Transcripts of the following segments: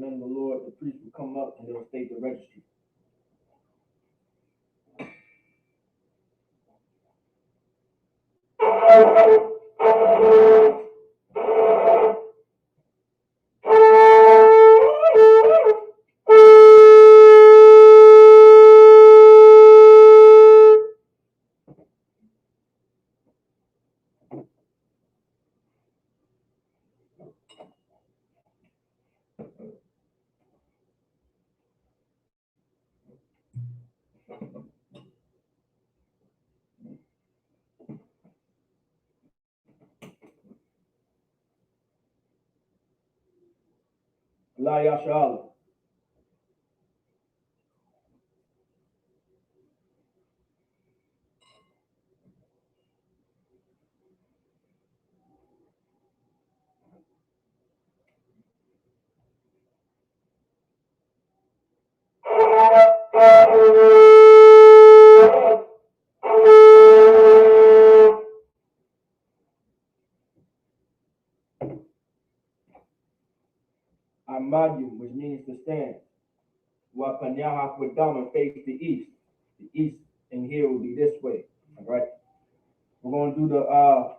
the name of the Lord, the priest will come up and they'll state the registry. La Yashala. Amayum, which means to stand. Wapanyaha Wadama face the east. The east in here will be this way. All right. We're going to do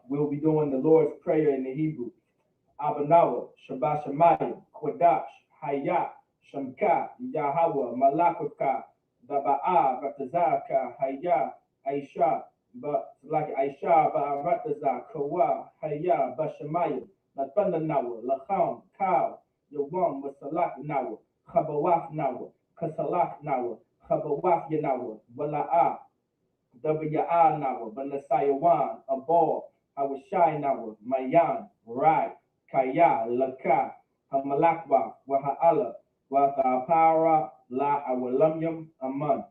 we'll be doing the Lord's Prayer in the Hebrew. Abanawa, Shabbat Shemayim, Kodash, Hayat, Shamka, Yahweh, Malakaka, Daba'a, Ratazaka, Hayat, Aisha, but like Aisha, Ba'arataza, Kawa, Hayat, Bashamayim, Nathanawa, Lacham, Kal, Yawam, Wasalak Nawa, Chabawaf Nawa, Kasalak Nawa, Chabawaf Yanawa, Wala'a, Dabaya'a Nawa, Banasayawan, Abor, Awashai Nawa, Mayan, Rai, Kaya, Laka, Hamalakwa, Waha'ala, Wathapara, La Awalamyam, Aman.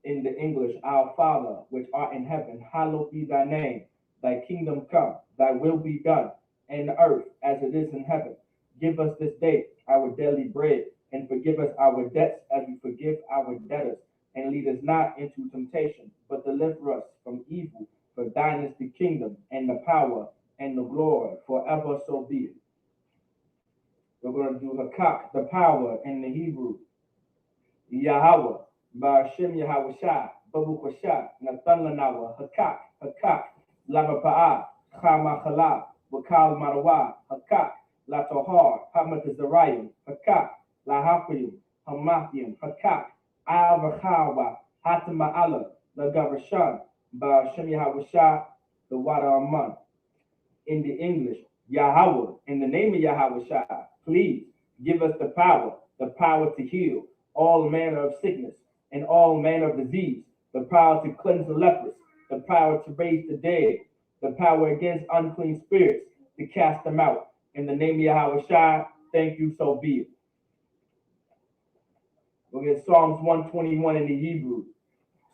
In the English, our Father, which art in heaven, hallowed be thy name. Thy kingdom come, thy will be done, in earth as it is in heaven. Give us this day our daily bread, and forgive us our debts as we forgive our debtors. And lead us not into temptation, but deliver us from evil. For thine is the kingdom, and the power, and the glory, forever so be it. We're going to do Hakak, the power, in the Hebrew. Yahweh, Ba'ashem Yahweh Shah, Babu Kwashah, Nathan Lanawa, Hakak, Hakak, Lavapa'a, Chama Chala, Wakal Marawa, Hakak, La Tohar, Hamat Zarayim, Hakak, La Hafayim, Hamathiim, Hakak, Al Vachawa, Hatama Allah, the Gavashan, Ba'ashem Yahweh Shah, the water Aman. In the English, Yahweh, in the name of Yahweh Shah, please give us the power to heal all manner of sickness and all manner of disease, the power to cleanse the lepers, the power to raise the dead, the power against unclean spirits, to cast them out. In the name of Yahweh Shai, thank you, so be it. We'll get Psalms 121 in the Hebrew.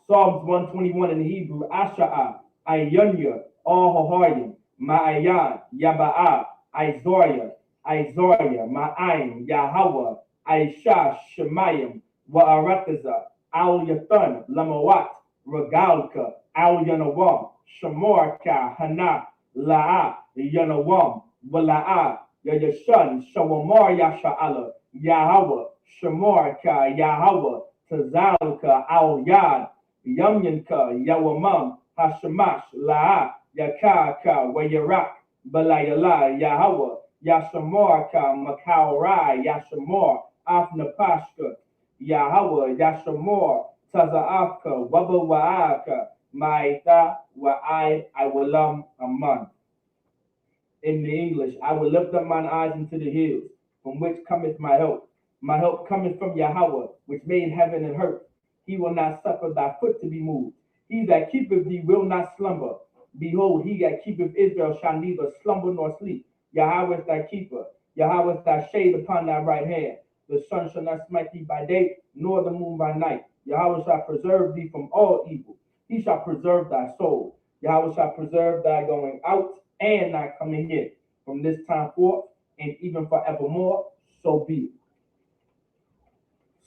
Psalms 121 in the Hebrew, Asha'a, Ayunya, All Haharim, Ma'ayan, Yaba'a, Izoria, Ma'ain, Yahweh, Aisha, Shemayim, Wa'arataza, Al Yathan, Lamawat, Regalka, Al Yanawam, Shamorka, Hana, La'a, Yanawam, Wala'a, Yayashan, Shawamar Yasha'ala, Yahweh, Shamorka, Yahweh, Tazalka, Al Yad, Yamyanka, Yawamam, Hashamash, La'a, Yakaka, Wayarak, Balayala, Yahweh, Yashamorka, Makaurai, Yashamor, Afnapashka, Yahweh, Yashamor, Tazaafka, Wabawaaka, Maita, Wa'ai, Iwalam, Aman. In the English, I will lift up mine eyes into the hills, from which cometh my help. My help cometh from Yahweh, which made heaven and earth. He will not suffer thy foot to be moved. He that keepeth thee will not slumber. Behold, he that keepeth Israel shall neither slumber nor sleep. Yahweh is thy keeper. Yahweh is thy shade upon thy right hand. The sun shall not smite thee by day, nor the moon by night. Yahweh shall preserve thee from all evil. He shall preserve thy soul. Yahweh shall preserve thy going out and thy coming in, from this time forth and even forevermore, so be it.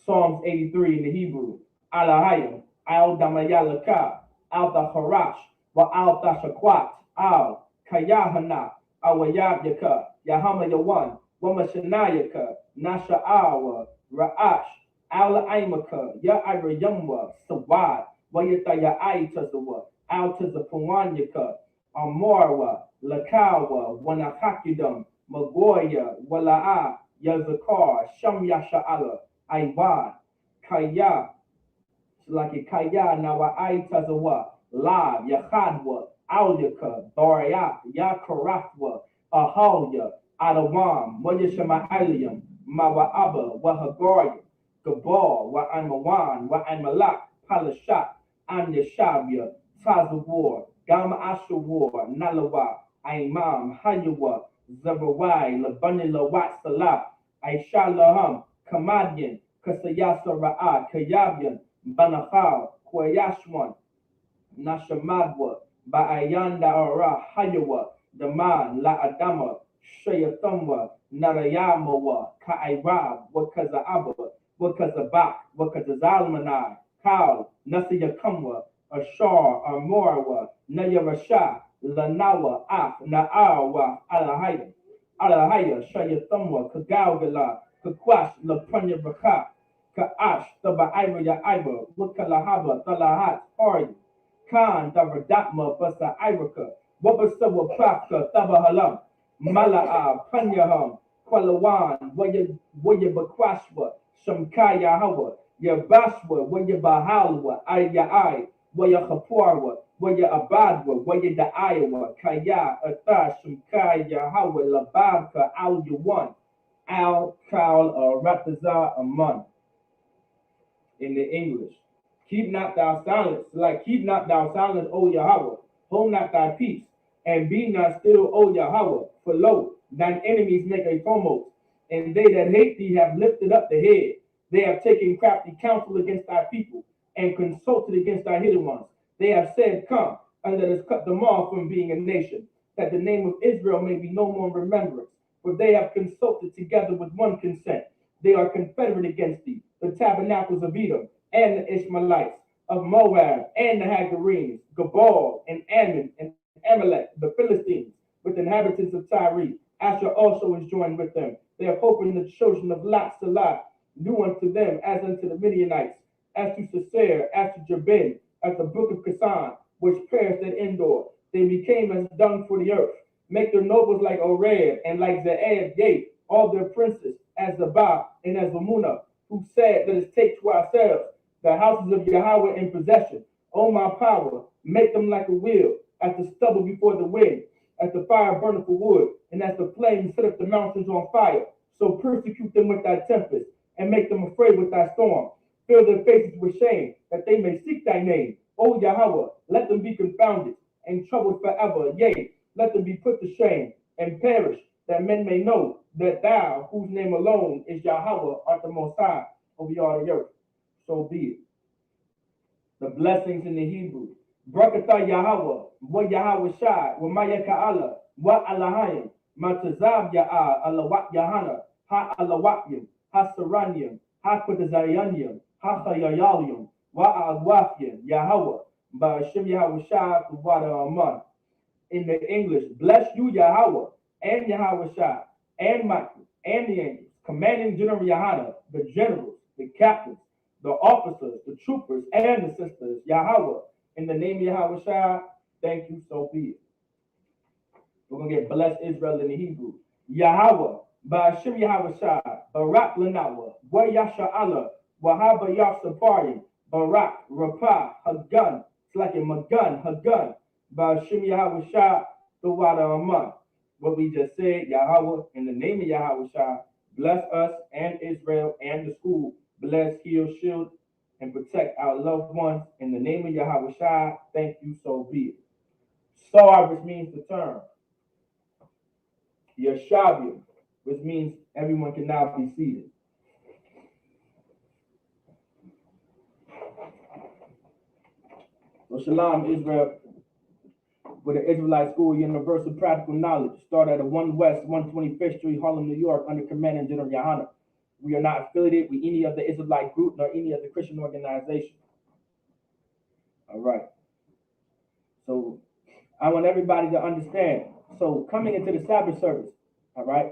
Psalms 83 in the Hebrew. Alahayim, al damayalaka, al dacharash, wa al dashakwat, al kayahana, awayabyaka, yahama yawan, Wamashanayaka, Nasha'awa, Ra'ash, Ala Aimaka, Ya Ira Yumwa, Sawad, Wayataya Aitazawa, Altazapuanyaka, Amorwa, Lakawa, Wanahakidum, Magoya, Wala'a, Yazakar, Sham Yasha'ala, Aiwad, Kaya, like Kaya Nawa Aitazawa, La, Yahadwa, Alyaka, Baria, Yakarafwa, Ahalya, Adawam, Wayashama Alium, Mawa'aba, Wahagoria, Gabal, Wa'anmawan, Wa'anmalak, Palashat, Anyashabia, Tazawar, Gama Ashawar, Nalawa, Aimam, Hayawa, Zabawai, Labani Lawat Salah, Aisha Laham, Kamadian, Kasayasa Ra'ad, Kayabian, Banahal, Kwayashwan, Nashamadwa, Ba'ayanda Ara, Hayawa, Daman, La Adama, Shayathamwa, Narayamawa, Ka'irab, Wakazaaba, Wakazabak, Wakazalmanai, Kal, Nasiyakamwa, Ashar, Amorwa, Nayarasha, Lanawa, Af, Na'awa, Alahaya, Shayathamwa, Kagalgala, Kakwash, Lapunya Raka, Ka'ash, Taba Ira Ya Ira, Wakalahaba, Talahat, Hori, Khan, Davadatma, Basa Iraka, Wabasawa Prafka, Tabahalam, Mala'a, Panyaham, Kwalawan, Waya Bakwashwa, Shamkaya Hawa, Yabashwa, Waya Bahalwa, Ayai, Waya Hapuarwa, Waya Abadwa, Waya da Iowa, Kaya, Atha, Shamkaya Hawa, Lababka, Al Yawan, Al Kal, Ratazar, Aman in the English. Keep not thou silence, like keep not thou silence, O Yahweh. Hold not thy peace, and be not still, O Yahweh. For lo, thine enemies make a tumult, and they that hate thee have lifted up the head. They have taken crafty counsel against thy people, and consulted against thy hidden ones. They have said, Come, and let us cut them off from being a nation, that the name of Israel may be no more in remembrance. For they have consulted together with one consent. They are confederate against thee, the tabernacles of Edom, and the Ishmaelites, of Moab, and the Hagarenes, Gabal, and Ammon, and Amalek, the Philistines, with inhabitants of Tyre. Asher also is joined with them. They have opened the children of Lot Salah, do unto them as unto the Midianites, as to Sisera, as to Jabin, as the brook of Kasan, which perished at Endor. They became as dung for the earth. Make their nobles like Oreb, and like Ze'eb gate, all their princes, as Zabah and as Zamunah, who said, Let us take to ourselves the houses of Yahweh in possession. O my power, make them like a wheel, as the stubble before the wind, as the fire burneth for wood, and as the flame setteth the mountains on fire. So persecute them with thy tempest, and make them afraid with thy storm. Fill their faces with shame, that they may seek thy name. O Yahweh, let them be confounded and troubled forever. Yea, let them be put to shame and perish, that men may know that thou, whose name alone is Yahweh, art the most high over all the earth. So be it. The blessings in the Hebrew. Barakatah Yahweh, wa Yahweh Shai, wa Maya Ka'ala, wa Alahayim, Matazab Ya'ah, Alawat Yahana, Ha Alawatyim, Ha Saranyim, Ha Kwadazayanyim, Ha Chayayalyim, wa Agwafian, Yahweh, Ba'ashem Yahweh Shai, Wada Aman. In the English, bless you, Yahweh, and Yahweh Shai, and Michael, and the angels, commanding General Yahana, the generals, the captains, the officers, the troopers, and the sisters, Yahweh, in the name of Yahweh Shai, thank you, so be it. We're going to get bless Israel in the Hebrew. Yahweh, Ba'ashem Yahweh Shai, Barak Lanawa, Wa Yasha Allah, Wahaba Yashaparim, Barak, Rapah, Hagun, it's like a Magun, Hagun, Ba'ashem Yahweh Shai, the Wada Aman. What we just said, Yahweh, in the name of Yahweh Shai, bless us and Israel and the school. Bless, heal, shield, and protect our loved ones. In the name of Yahweh Shai, thank you, so be it. Sar, which means to turn. Yashabim, which means everyone can now be seated. So Shalom, Israel, with the Israelite School Universal Practical Knowledge, started at 1 West 125th Street, Harlem, New York, under command General Yahana. We are not affiliated with any of the Israelite group nor any of the Christian organization. All right. So I want everybody to understand. So coming into the Sabbath service, all right,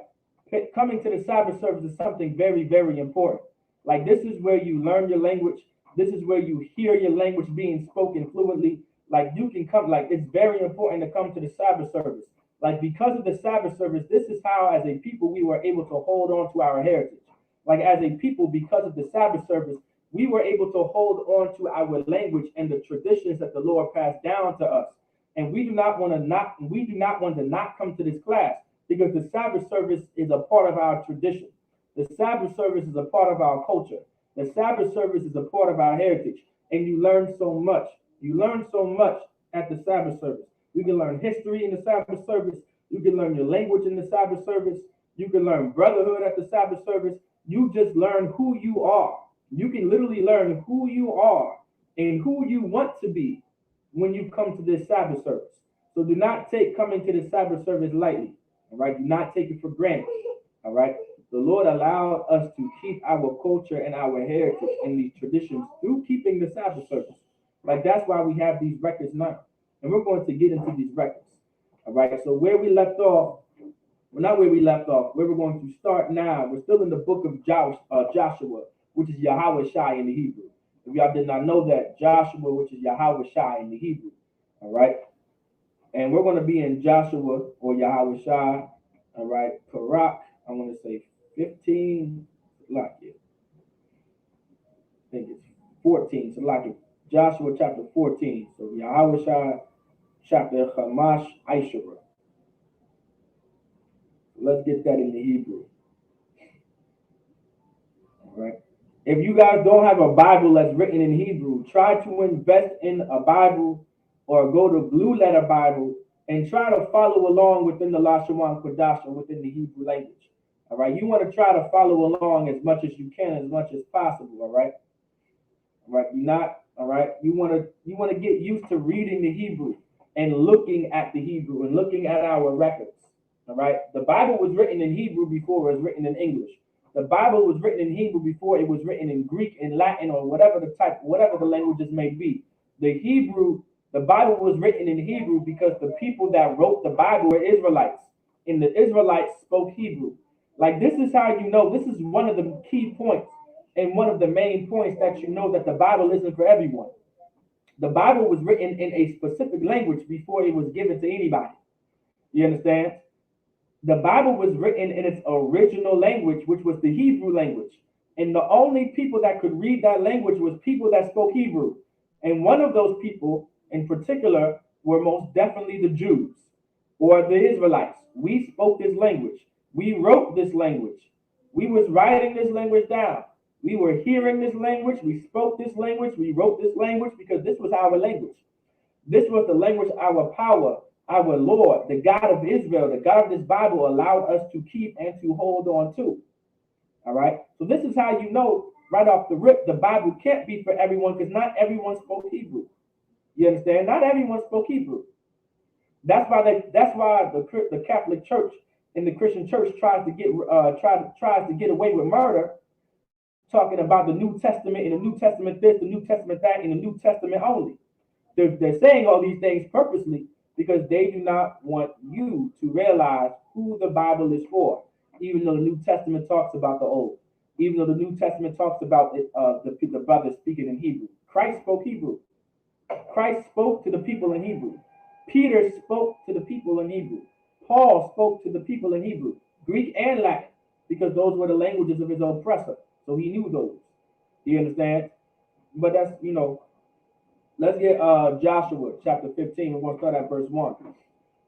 coming to the Sabbath service is something very, very important. Like this is where you learn your language. This is where you hear your language being spoken fluently. Like you can come, like it's very important to come to the Sabbath service. Like because of the Sabbath service, this is how as a people we were able to hold on to our heritage. Like as a people, because of the Sabbath service, we were able to hold on to our language and the traditions that the Lord passed down to us. And we do not want to not come to this class because the Sabbath service is a part of our tradition. The Sabbath service is a part of our culture. The Sabbath service is a part of our heritage. And you learn so much. You learn so much at the Sabbath service. You can learn history in the Sabbath service. You can learn your language in the Sabbath service. You can learn brotherhood at the Sabbath service. You just learn who you are. You can literally learn who you are and who you want to be when you come to this Sabbath service. So do not take coming to the Sabbath service lightly. All right. Do not take it for granted. All right. The Lord allowed us to keep our culture and our heritage and these traditions through keeping the Sabbath service. Like that's why we have these records now. And we're going to get into these records. All right. So where we left off, well, not where we left off, where we're going to start now. We're still in the book of Joshua, which is Yahweh Shai in the Hebrew. If y'all did not know that, Joshua, which is Yahweh Shai in the Hebrew. All right. And we're going to be in Joshua or Yahweh Shai. All right. Parak, I want to say 15. Like it. I think it's 14. So like it. Joshua chapter 14. So Yahweh Shai chapter Hamash Aishara. Let's get that in the Hebrew. All right. If you guys don't have a Bible that's written in Hebrew, try to invest in a Bible or go to Blue Letter Bible and try to follow along within the Lashawan Kodash or within the Hebrew language. All right. You want to try to follow along as much as you can, as much as possible. All right. All right. You're not. All right. You want to get used to reading the Hebrew and looking at the Hebrew and looking at our records. All right. The Bible was written in Hebrew before it was written in English. The Bible was written in Hebrew before it was written in Greek and Latin or whatever the languages may be. The Bible was written in Hebrew because the people that wrote the Bible were Israelites, and the Israelites spoke Hebrew. Like this is how you know, this is one of the key points and one of the main points that you know that the Bible isn't for everyone. The Bible was written in a specific language before it was given to anybody. You understand? The Bible was written in its original language, which was the Hebrew language. And the only people that could read that language was people that spoke Hebrew. And one of those people in particular were most definitely the Jews or the Israelites. We spoke this language. We wrote this language. We was writing this language down. We were hearing this language. We spoke this language. We wrote this language because this was our language. This was the language our power, our Lord, the God of Israel, the God of this Bible allowed us to keep and to hold on to. All right. So this is how you know right off the rip, the Bible can't be for everyone because not everyone spoke Hebrew. You understand? Not everyone spoke Hebrew. That's why the Catholic Church and the Christian Church tries to get away with murder, talking about the New Testament and the New Testament this, the New Testament that, and the New Testament only. They're saying all these things purposely because they do not want you to realize who the Bible is for, even though the New Testament talks about the Old, even though the New Testament talks about the brothers speaking in Hebrew. Christ spoke Hebrew. Christ spoke to the people in Hebrew. Peter spoke to the people in Hebrew. Paul spoke to the people in Hebrew, Greek and Latin, because those were the languages of his oppressor. So he knew those. You understand? But that's, let's get Joshua chapter 15. We're going to start at verse 1.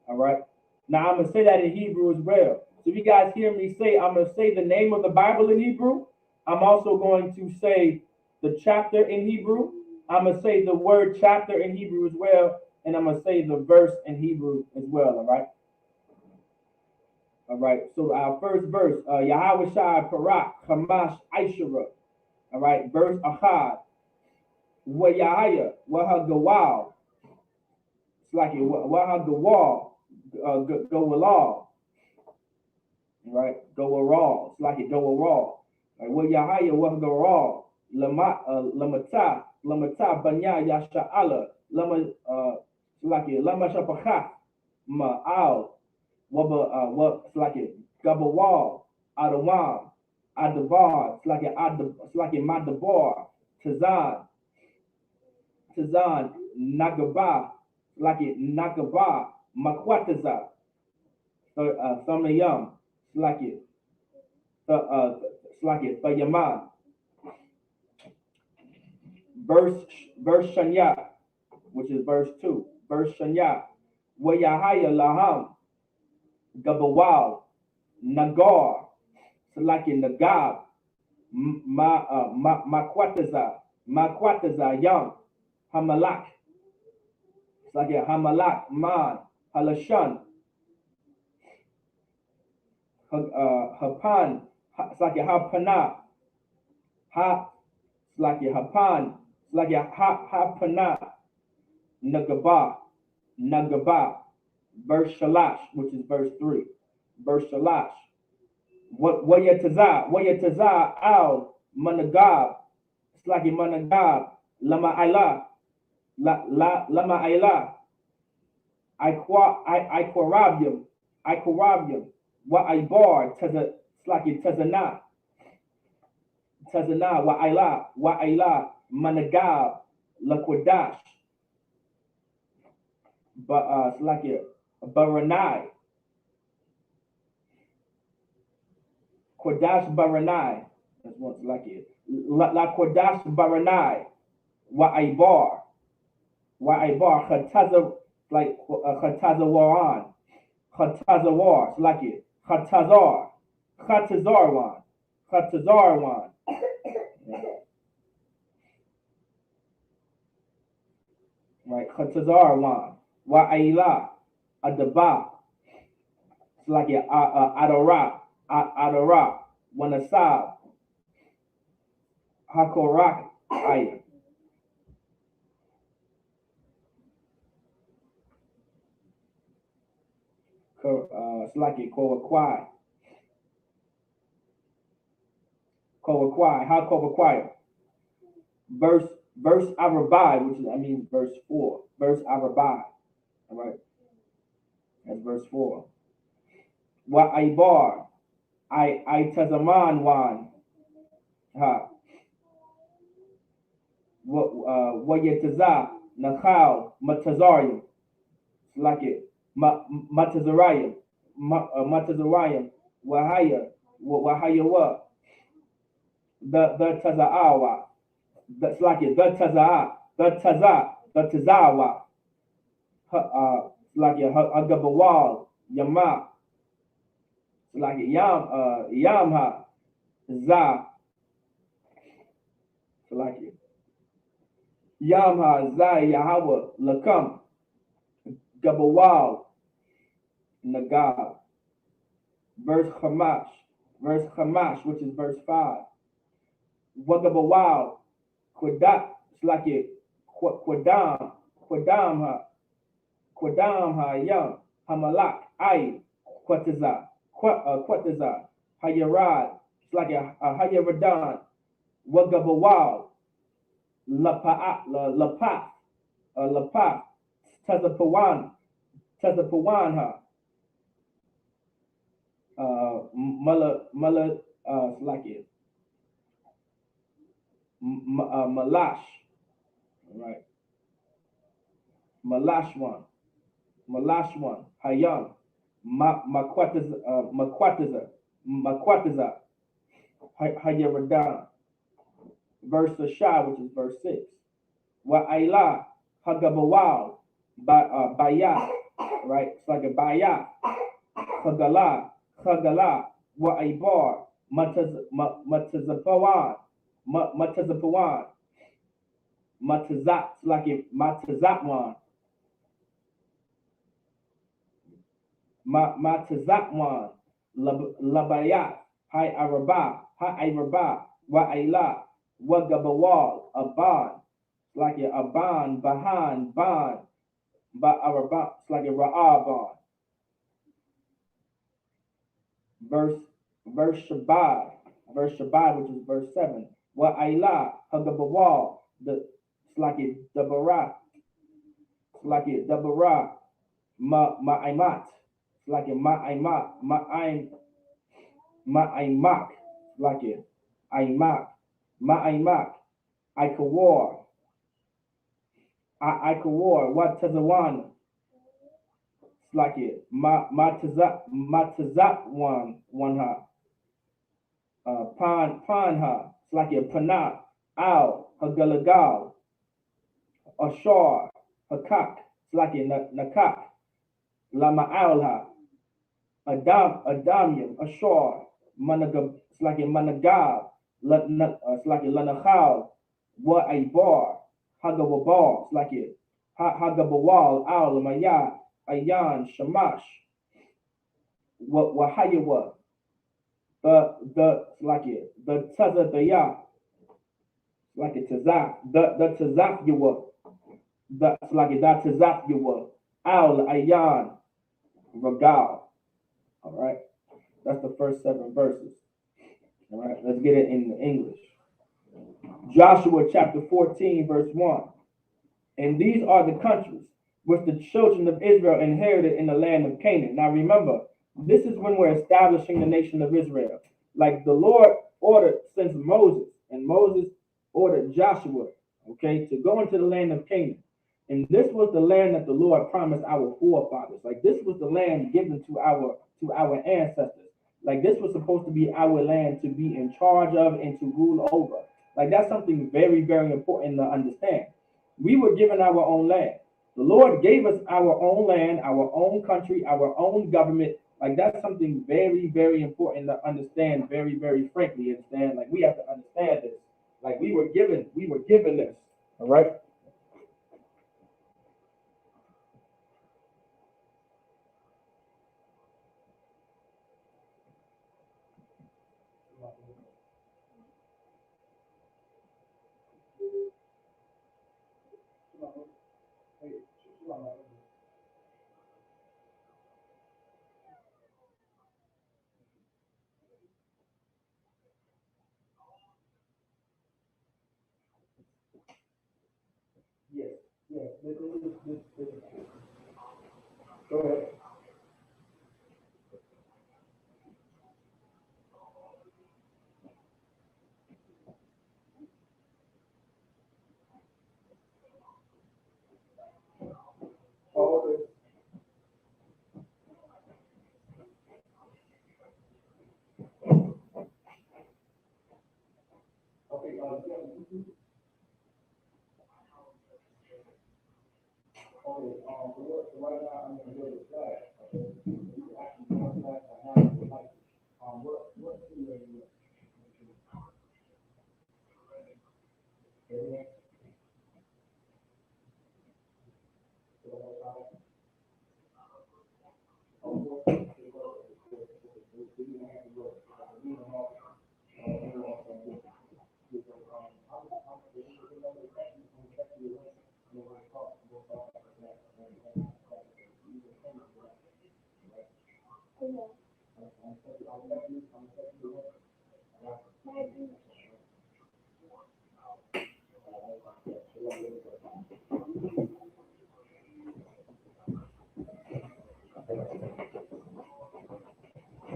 All right. Now I'm going to say that in Hebrew as well. So if you guys hear me say, I'm going to say the name of the Bible in Hebrew. I'm also going to say the chapter in Hebrew. I'm going to say the word chapter in Hebrew as well. And I'm going to say the verse in Hebrew as well. All right. All right. So our first verse, Yahweh Shai Parak Hamash Aishara. All right. Verse Achad. Wayahaya, Wahagawal. It's like Wahagawal, go along. Right? Go around. It's like go around. Wayahaya, Wahagawal. Lamata, Banya, Yasha'ala. It's like Lama Shapakha, Ma'al, it's like Gabawal, Adawam, Adabar, it's like a Madabar, Tazan, Nagaba, like it Nagaba, Makwataza, Thamayam, Thayaman, verse Shanya, which is verse 2, verse Shanya, Wayahaya Laham, Gabawal, Nagar, Nagab, Makwataza, Yam, Hamalak, Hamalak, Man, Halashan, Hapan, Hapana, Hapan, Hapana, Nagaba, verse Shalash, which is verse 3, verse Shalash. Wayataza, Al, Managab, Managab, Lama Ayla, Lama Ayla, Iquarabium, Wa Ibar, Tazana, Wa Ayla, Managab, Laquadash, Baranai, Kodash Baranai, that's what's La Kodash Baranai, Wa Ibar, Khataza, Khatazawaran, Khatazawar, Khatazarwan, right, Khatazarwan, Wa Ayla, Adaba, Adara, Wanasab, Hakorak, Aya. Kowakwai, how Kowakwai. Verse Arabai, which is, verse 4. Verse Arabai. All right. That's verse 4. Wa Ibar, I Tazaman wan. Ha. Wa Yetaza, Nakhal, Matazarium. Matazarium. Wahaya wa. The Tazaawa. The Tazawa. Agabawal, Yama, Yamha, Za, Yamha, Za, Yahweh, Lakam, Gabawal, Nagab, verse Hamash, which is verse 5. Wagabawal, Quadat, Quadam, Yam, Hamalak, Ay, Quataza, Hayarad, Hayaradan, Wagabawal, Lapa, Tazapawan, Malash, right? Malashwan, Hayam, Makwataza, Hayaradan, verse Shah, which is verse 6. Wa Ayla, Hagabawal, Bayah, right? It's Bayah, Hagala, Wa Ibar, Matazapawan, Matazat, Matazatwan, Matazatwan, Labayat, Hi Araba, Wa Ayla, Wagabawal, Aban, Aban, Bahan, Ban, Araba, Ra'aban. Verse Shabbat, which is verse 7. Wa Ayla, Hagabawal, Dabara, Ma'aimat, Ma'aim, Ma'aimak, like it. Aimak. Ma'aimak. Ikawar. Ikawar. Watazawan. Like it. Matazat one ha. Panha. Like it. Panah. Al. Hagalagal. Ashar. Hakak. Like it. Nakak. Lama alha. Adamium. Ashar. Managab. Like it. Managab. Like it. Lanachal. Wa a bar. Hagawabar. Like it. Hagabawal. Al. Maya. Ayan. Shamash. Wahayawa. The like it. The Tazadaya. Like it. Tazak. The Tazak Yawa. The like it. That Tazak Yawa. Al. Ayan. Ragal. All right. That's the first 7 verses. All right. Let's get it in English. Joshua chapter 14, verse 1. And these are the countries which the children of Israel inherited in the land of Canaan. Now remember, this is when we're establishing the nation of Israel. Like the Lord ordered since Moses, and Moses ordered Joshua, okay, to go into the land of Canaan. And this was the land that the Lord promised our forefathers. Like this was the land given to our ancestors. Like this was supposed to be our land to be in charge of and to rule over. Like that's something very, very important to understand. We were given our own land. The Lord gave us our own land, our own country, our own government. Like that's something very, very important to understand. Very, very frankly, understand. Like we have to understand this. Like we were given this. All right. Yes. Yes. Go ahead. Oh, okay. Okay. Right now I'm gonna go to class. Okay. You actually go to class right now. Like, what school are you in?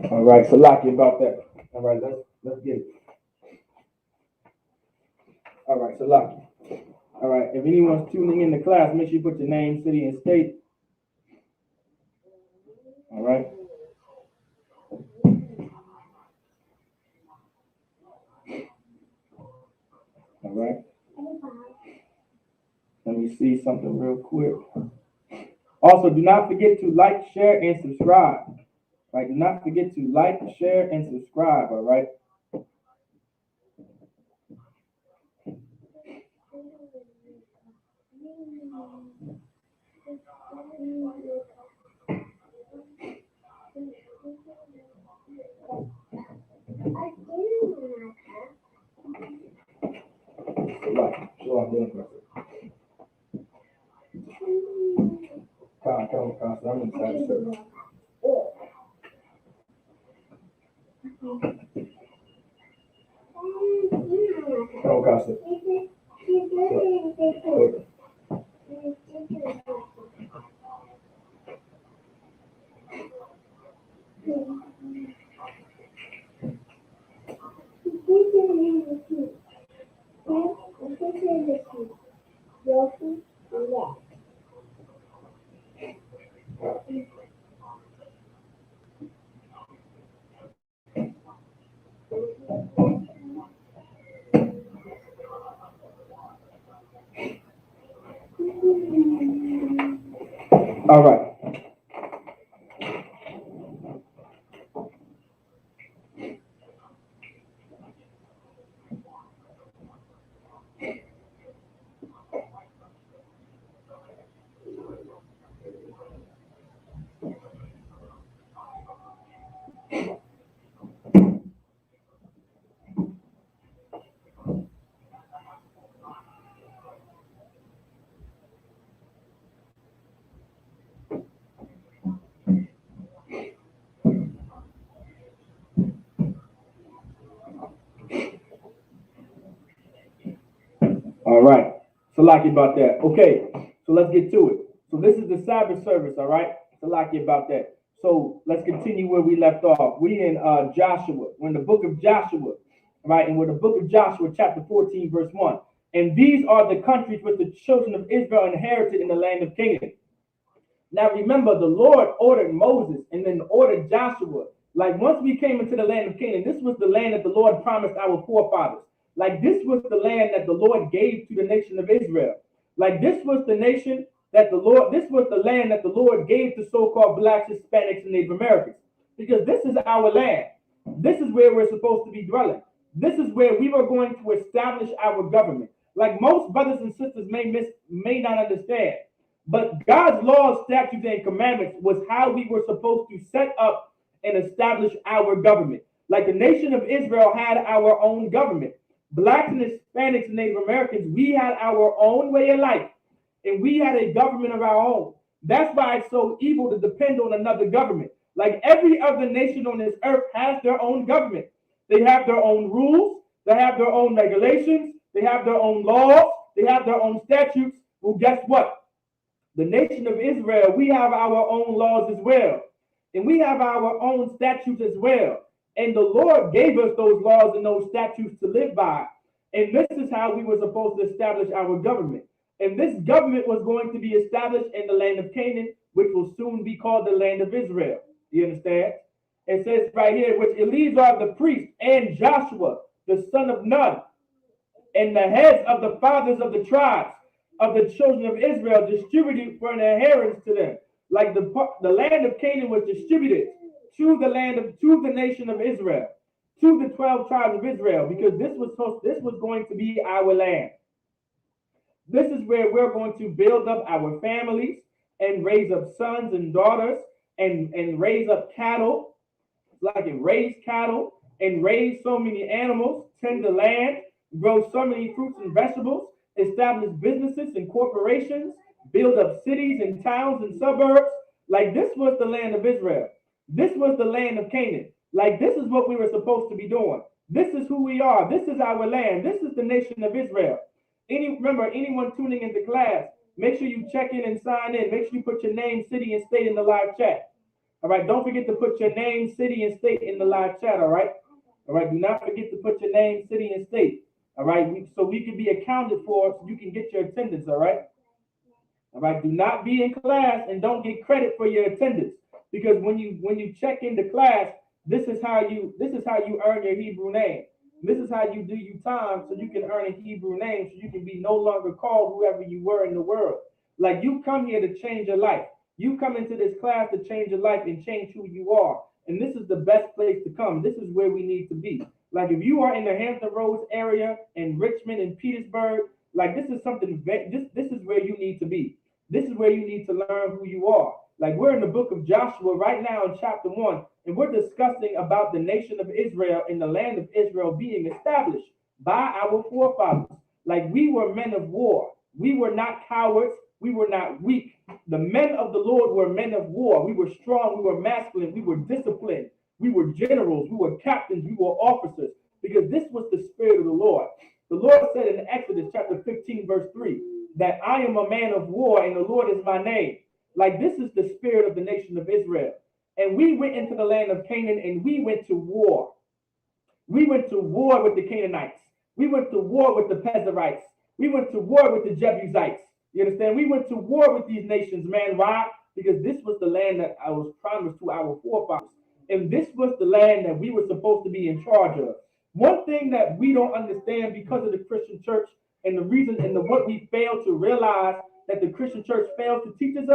All right, so lucky about that. All right, let's get it. All right, so lucky. All right, if anyone's tuning in the class, make sure you put your name, city, and state. All right. All right. Let me see something real quick. Also, do not forget to like, share, and subscribe. Right? Do not forget to like, share, and subscribe. All right. So lucky. Sure, I'm doing it. So I'm inside the service. Come on, Costa. All right. All right. Salaki about that. Okay. So let's get to it. So this is the Sabbath service. All right. Salaki about that. So let's continue where we left off. We in Joshua. We're in the book of Joshua. Right. And we're in the book of Joshua, chapter 14, verse 1. And these are the countries which the children of Israel inherited in the land of Canaan. Now remember, the Lord ordered Moses and then ordered Joshua. Like once we came into the land of Canaan, this was the land that the Lord promised our forefathers. Like this was the land that the Lord gave to the nation of Israel. Like this was the nation that the Lord, this was the land that the Lord gave to so-called blacks, Hispanics, and Native Americans. Because this is our land. This is where we're supposed to be dwelling. This is where we were going to establish our government. Like most brothers and sisters may not understand. But God's laws, statutes, and commandments was how we were supposed to set up and establish our government. Like the nation of Israel had our own government. Blacks and Hispanics and Native Americans, we had our own way of life. And we had a government of our own. That's why it's so evil to depend on another government. Like every other nation on this earth has their own government. They have their own rules. They have their own regulations. They have their own laws. They have their own statutes. Well, guess what? The nation of Israel, we have our own laws as well. And we have our own statutes as well. And the Lord gave us those laws and those statutes to live by. And this is how we were supposed to establish our government. And this government was going to be established in the land of Canaan, which will soon be called the land of Israel. You understand? It says right here, which Eleazar the priest and Joshua, the son of Nun, and the heads of the fathers of the tribes of the children of Israel distributed for an inheritance to them. Like the land of Canaan was distributed to the nation of Israel, to the 12 tribes of Israel, because this was going to be our land. This is where we're going to build up our families and raise up sons and daughters and raise up cattle, raise cattle and raise so many animals, tend the land, grow so many fruits and vegetables, establish businesses and corporations, build up cities and towns and suburbs. Like this was the land of Israel. This was the land of Canaan. Like this is what we were supposed to be doing. This is who we are. This is our land. This is the nation of Israel. Remember, anyone tuning into class, make sure you check in and sign in. Make sure you put your name, city, and state in the live chat. All right. Don't forget to put your name, city, and state in the live chat. All right. All right. Do not forget to put your name, city, and state. All right. So we can be accounted for so you can get your attendance. All right. All right. Do not be in class and don't get credit for your attendance, because when you check into class, this is how you earn your Hebrew name. This is how you do your time so you can earn a Hebrew name, so you can be no longer called whoever you were in the world. Like you come here to change your life. You come into this class to change your life and change who you are. And this is the best place to come. This is where we need to be. Like if you are in the Hampton Roads area, in Richmond and Petersburg, like this is something, this is where you need to be. This is where you need to learn who you are. Like we're in the book of Joshua right now in chapter 1, and we're discussing about the nation of Israel and the land of Israel being established by our forefathers. Like we were men of war. We were not cowards. We were not weak. The men of the Lord were men of war. We were strong. We were masculine. We were disciplined. We were generals. We were captains. We were officers, because this was the spirit of the Lord. The Lord said in Exodus chapter 15, verse 3, that I am a man of war and the Lord is my name. Like this is the spirit of the nation of Israel. And we went into the land of Canaan and we went to war. We went to war with the Canaanites. We went to war with the Perizzites. We went to war with the Jebusites. You understand? We went to war with these nations, man. Why? Because this was the land that I was promised to our forefathers. And this was the land that we were supposed to be in charge of. One thing that we don't understand because of the Christian church, and the reason and what we fail to realize that the Christian church fails to teach us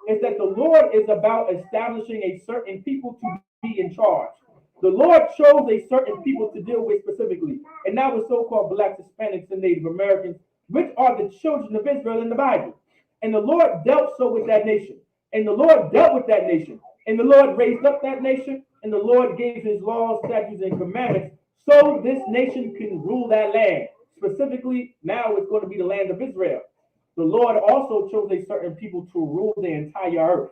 is that the Lord is about establishing a certain people to be in charge. The Lord chose a certain people to deal with specifically, and that was so-called blacks, Hispanics, and Native Americans, which are the children of Israel in the Bible. And the Lord dealt so with that nation. And the Lord dealt with that nation. And the Lord raised up that nation. And the Lord gave his laws, statutes, and commandments so this nation can rule that land. Specifically, now it's going to be the land of Israel. The Lord also chose a certain people to rule the entire earth.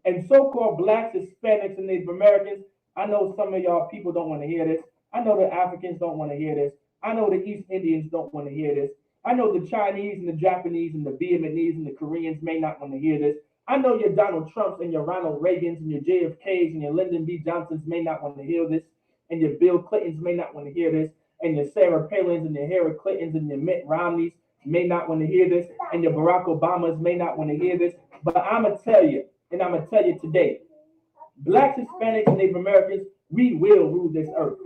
And so-called blacks, Hispanics, and Native Americans, I know some of y'all people don't want to hear this. I know the Africans don't want to hear this. I know the East Indians don't want to hear this. I know the Chinese and the Japanese and the Vietnamese and the Koreans may not want to hear this. I know your Donald Trumps and your Ronald Reagans and your JFKs and your Lyndon B. Johnsons may not want to hear this. And your Bill Clintons may not want to hear this. And your Sarah Palins and your Hillary Clintons and your Mitt Romneys may not want to hear this. And your Barack Obamas may not want to hear this. But I'm going to tell you, and I'm going to tell you today, blacks, Hispanics, and Native Americans, we will rule this earth.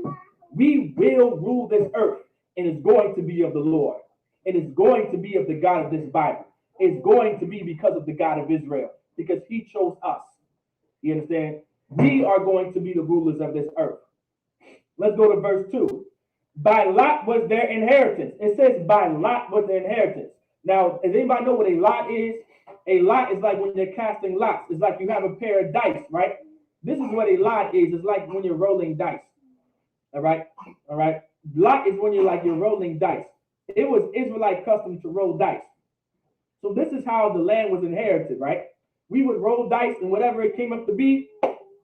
We will rule this earth, and it's going to be of the Lord. It is going to be of the God of this Bible. It's going to be because of the God of Israel, because he chose us. You understand? We are going to be the rulers of this earth. Let's go to verse 2. By lot was their inheritance. It says by lot was their inheritance. Now, does anybody know what a lot is? A lot is like when you're casting lots. It's like you have a pair of dice, right? This is what a lot is. It's like when you're rolling dice. All right? All right? Lot is when you're rolling dice. It was Israelite custom to roll dice. So this is how the land was inherited, right? We would roll dice, and whatever it came up to be,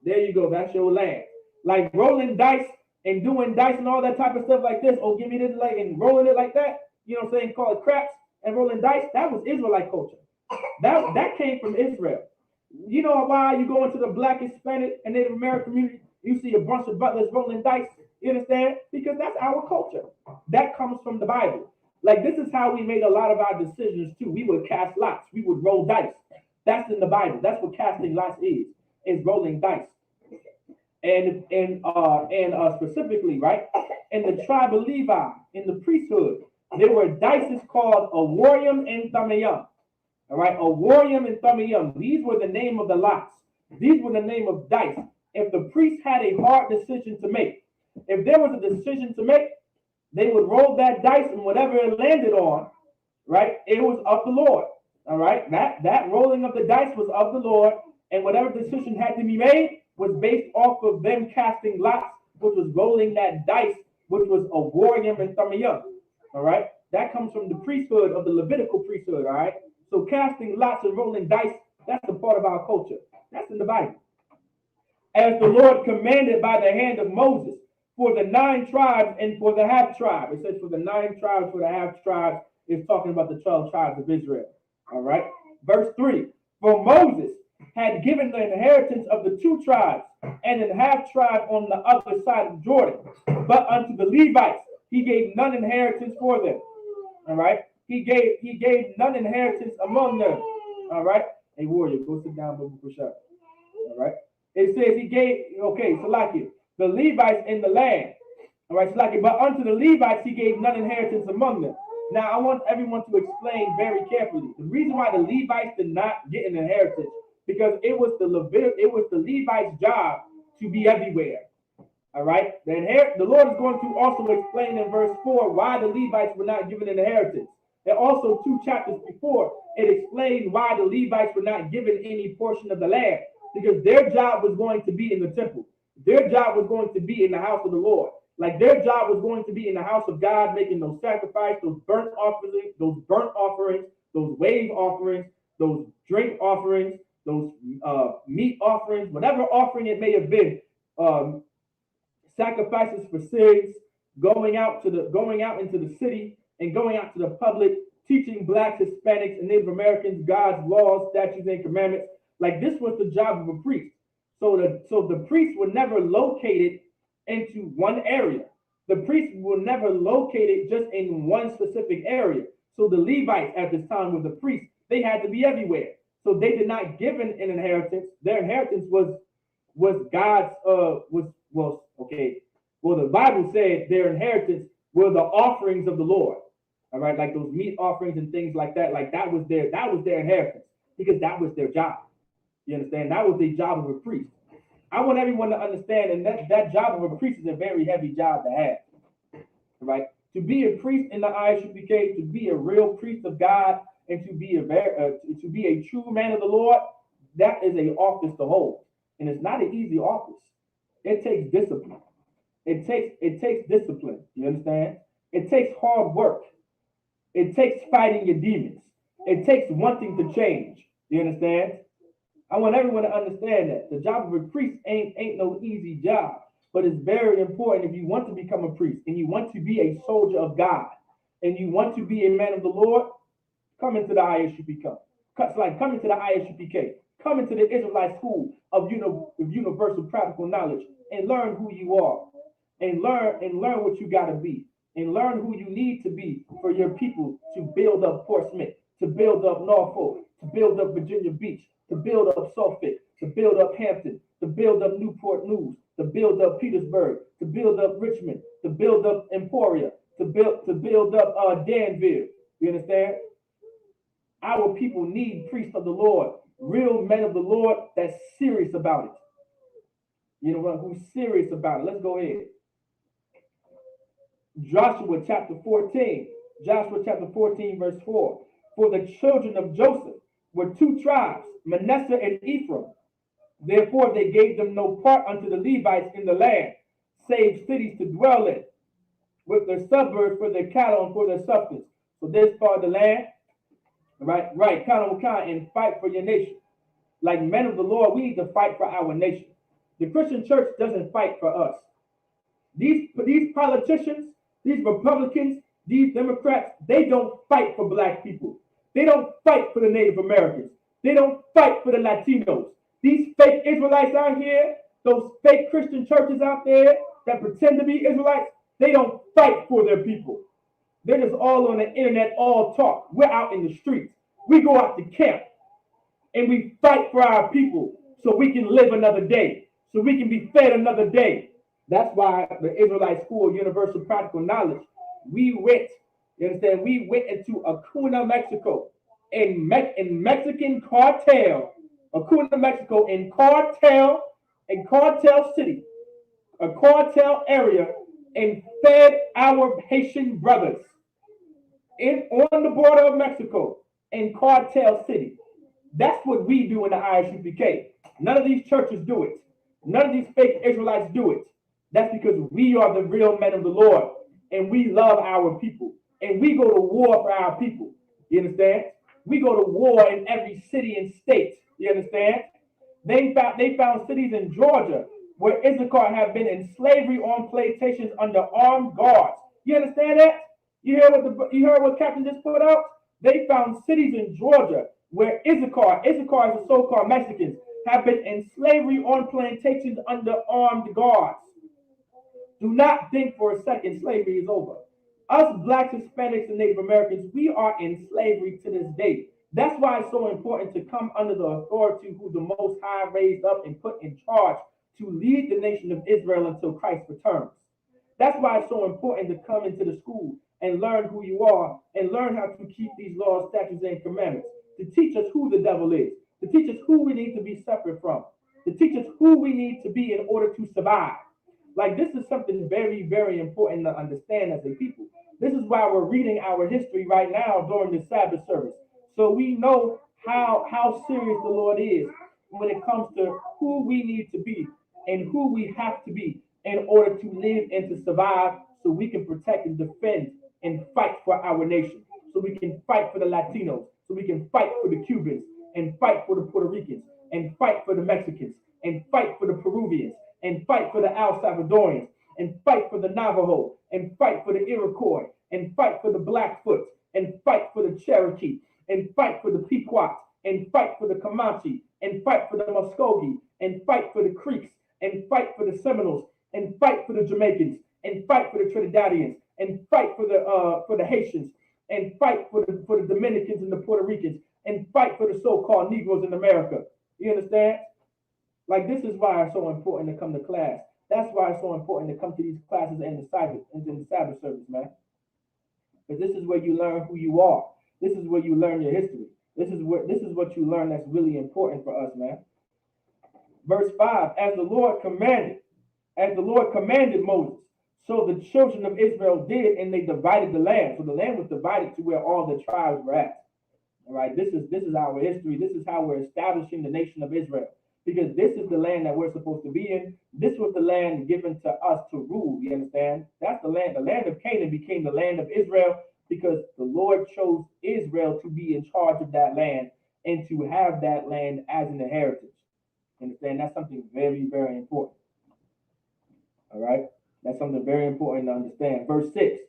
there you go. That's your land. Like rolling dice and doing dice and all that type of stuff like this. Oh, give me this, like, and rolling it like that. You know what I'm saying? Call it craps and rolling dice. That was Israelite culture. That came from Israel. You know why you go into the black, Hispanic, and Native American community, you see a bunch of butlers rolling dice. You understand? Because that's our culture. That comes from the Bible. Like, this is how we made a lot of our decisions too. We would cast lots. We would roll dice. That's in the Bible. That's what casting lots is rolling dice. And specifically, right, in the tribe of Levi, in the priesthood, there were dices called a Warium and Thummim. All right, a Warium and Thummim. These were the name of the lots. These were the name of dice. If the priest had a hard decision to make, if there was a decision to make, they would roll that dice, and whatever it landed on, right, it was of the Lord. All right, that rolling of the dice was of the Lord, and whatever decision had to be made was based off of them casting lots, which was rolling that dice, which was a Warium and Thummim. All right, that comes from the priesthood of the Levitical priesthood. All right, so casting lots and rolling dice, that's a part of our culture. That's in the Bible. As the Lord commanded by the hand of Moses, for the 9 tribes and for the half tribe. It says for the 9 tribes, for the half tribes, is talking about the 12 tribes of Israel. All right. Verse 3. For Moses had given the inheritance of the 2 tribes and an half tribe on the other side of Jordan. But unto the Levites he gave none inheritance for them. All right. He gave none inheritance among them. All right. Hey, warrior, go sit down, baby, push up. All right. It says he gave, okay, so like it. The Levites in the land. All right, so but unto the Levites he gave none inheritance among them. Now I want everyone to explain very carefully. The reason why the Levites did not get an inheritance, because it was the Levites' job to be everywhere. All right. The Lord is going to also explain in verse 4 why the Levites were not given an inheritance. And also 2 chapters before, it explained why the Levites were not given any portion of the land, because their job was going to be in the temple. Their job was going to be in the house of the Lord. Like, their job was going to be in the house of God, making those sacrifices, those burnt offerings, those wave offerings, those drink offerings, those meat offerings, whatever offering it may have been, sacrifices for sins, going out into the city and going out to the public, teaching blacks, Hispanics, and Native Americans God's laws, statutes, and commandments. Like, this was the job of a priest. So the priests were never located into one area. The priests were never located just in one specific area. So the Levites at this time were the priests. They had to be everywhere. So they did not give an inheritance. Their inheritance was God's the Bible said their inheritance were the offerings of the Lord. All right, like those meat offerings and things like that. Like that was their inheritance, because that was their job. You understand? That was the job of a priest. I want everyone to understand, and that job of a priest is a very heavy job to have, right? To be a priest in the ISUPK, to be a real priest of God, and to be a true man of the Lord, that is a office to hold, and it's not an easy office. It takes discipline. It takes discipline. You understand? It takes hard work. It takes fighting your demons. It takes wanting to change. You understand? I want everyone to understand that the job of a priest ain't no easy job, but it's very important if you want to become a priest and you want to be a soldier of God and you want to be a man of the Lord. Come into the ISUPK. Come into the ISUPK. Come into the Israelite School of Universal Practical Knowledge and learn who you are, and learn what you got to be, and learn who you need to be for your people to build up Portsmouth, to build up Norfolk, to build up Virginia Beach, to build up Suffolk, to build up Hampton, to build up Newport News, to build up Petersburg, to build up Richmond, to build up Emporia, to build up Danville. You understand? Our people need priests of the Lord, real men of the Lord that's serious about it. You know what? Who's serious about it? Let's go ahead. Joshua chapter 14. Joshua chapter 14, verse 4. For the children of Joseph were two tribes, Manasseh and Ephraim. Therefore they gave them no part unto the Levites in the land, save cities to dwell in, with their suburbs for their cattle and for their substance. So this part of the land, right, kind and fight for your nation. Like men of the Lord, we need to fight for our nation. The Christian church doesn't fight for us. These politicians, these Republicans, these Democrats, they don't fight for black people. They don't fight for the Native Americans. They don't fight for the Latinos. These fake Israelites out here, those fake Christian churches out there that pretend to be Israelites, they don't fight for their people. They're just all on the internet, all talk. We're out in the streets. We go out to camp and we fight for our people so we can live another day, so we can be fed another day. That's why the Israelite School of Universal Practical Knowledge, we went into Acuna, Mexico, in Mexican cartel, Acuna, Mexico, in cartel city, a cartel area, and fed our Haitian brothers on the border of Mexico in cartel city. That's what we do in the ISUPK. None of these churches do it. None of these fake Israelites do it. That's because we are the real men of the Lord, and we love our people, and we go to war for our people. You understand? We go to war in every city and state. You understand? They found cities in Georgia where Issachar have been in slavery on plantations under armed guards. You understand that? You heard what Captain just put out? They found cities in Georgia where Issachar is the so-called Mexicans, have been in slavery on plantations under armed guards. Do not think for a second slavery is over. Us blacks, Hispanics, and Native Americans, we are in slavery to this day. That's why it's so important to come under the authority who the Most High raised up and put in charge to lead the nation of Israel until Christ returns. That's why it's so important to come into the school and learn who you are and learn how to keep these laws, statutes, and commandments, to teach us who the devil is, to teach us who we need to be separate from, to teach us who we need to be in order to survive. Like, this is something very, very important to understand as a people. This is why we're reading our history right now during the Sabbath service. So we know how serious the Lord is when it comes to who we need to be and who we have to be in order to live and to survive, so we can protect and defend and fight for our nation, so we can fight for the Latinos, so we can fight for the Cubans, and fight for the Puerto Ricans, and fight for the Mexicans, and fight for the Peruvians, and fight for the El Salvadorians, and fight for the Navajo, and fight for the Iroquois, and fight for the Blackfoot, and fight for the Cherokee, and fight for the Pequot, and fight for the Comanche, and fight for the Muskogee, and fight for the Creeks, and fight for the Seminoles, and fight for the Jamaicans, and fight for the Trinidadians, and fight for the Haitians, and fight for the Dominicans and the Puerto Ricans, and fight for the so-called Negroes in America. You understand? Like, this is why it's so important to come to class. That's why it's so important to come to these classes and the Sabbath service, man. Because this is where you learn who you are. This is where you learn your history. This is what you learn that's really important for us, man. Verse 5, as the Lord commanded Moses. So the children of Israel did, and they divided the land. So the land was divided to where all the tribes were at. All right, this is our history. This is how we're establishing the nation of Israel. Because this is the land that we're supposed to be in. This was the land given to us to rule. You understand? That's the land. The land of Canaan became the land of Israel because the Lord chose Israel to be in charge of that land and to have that land as an inheritance. Understand? That's something very, very important. All right? That's something very important to understand. Verse 6.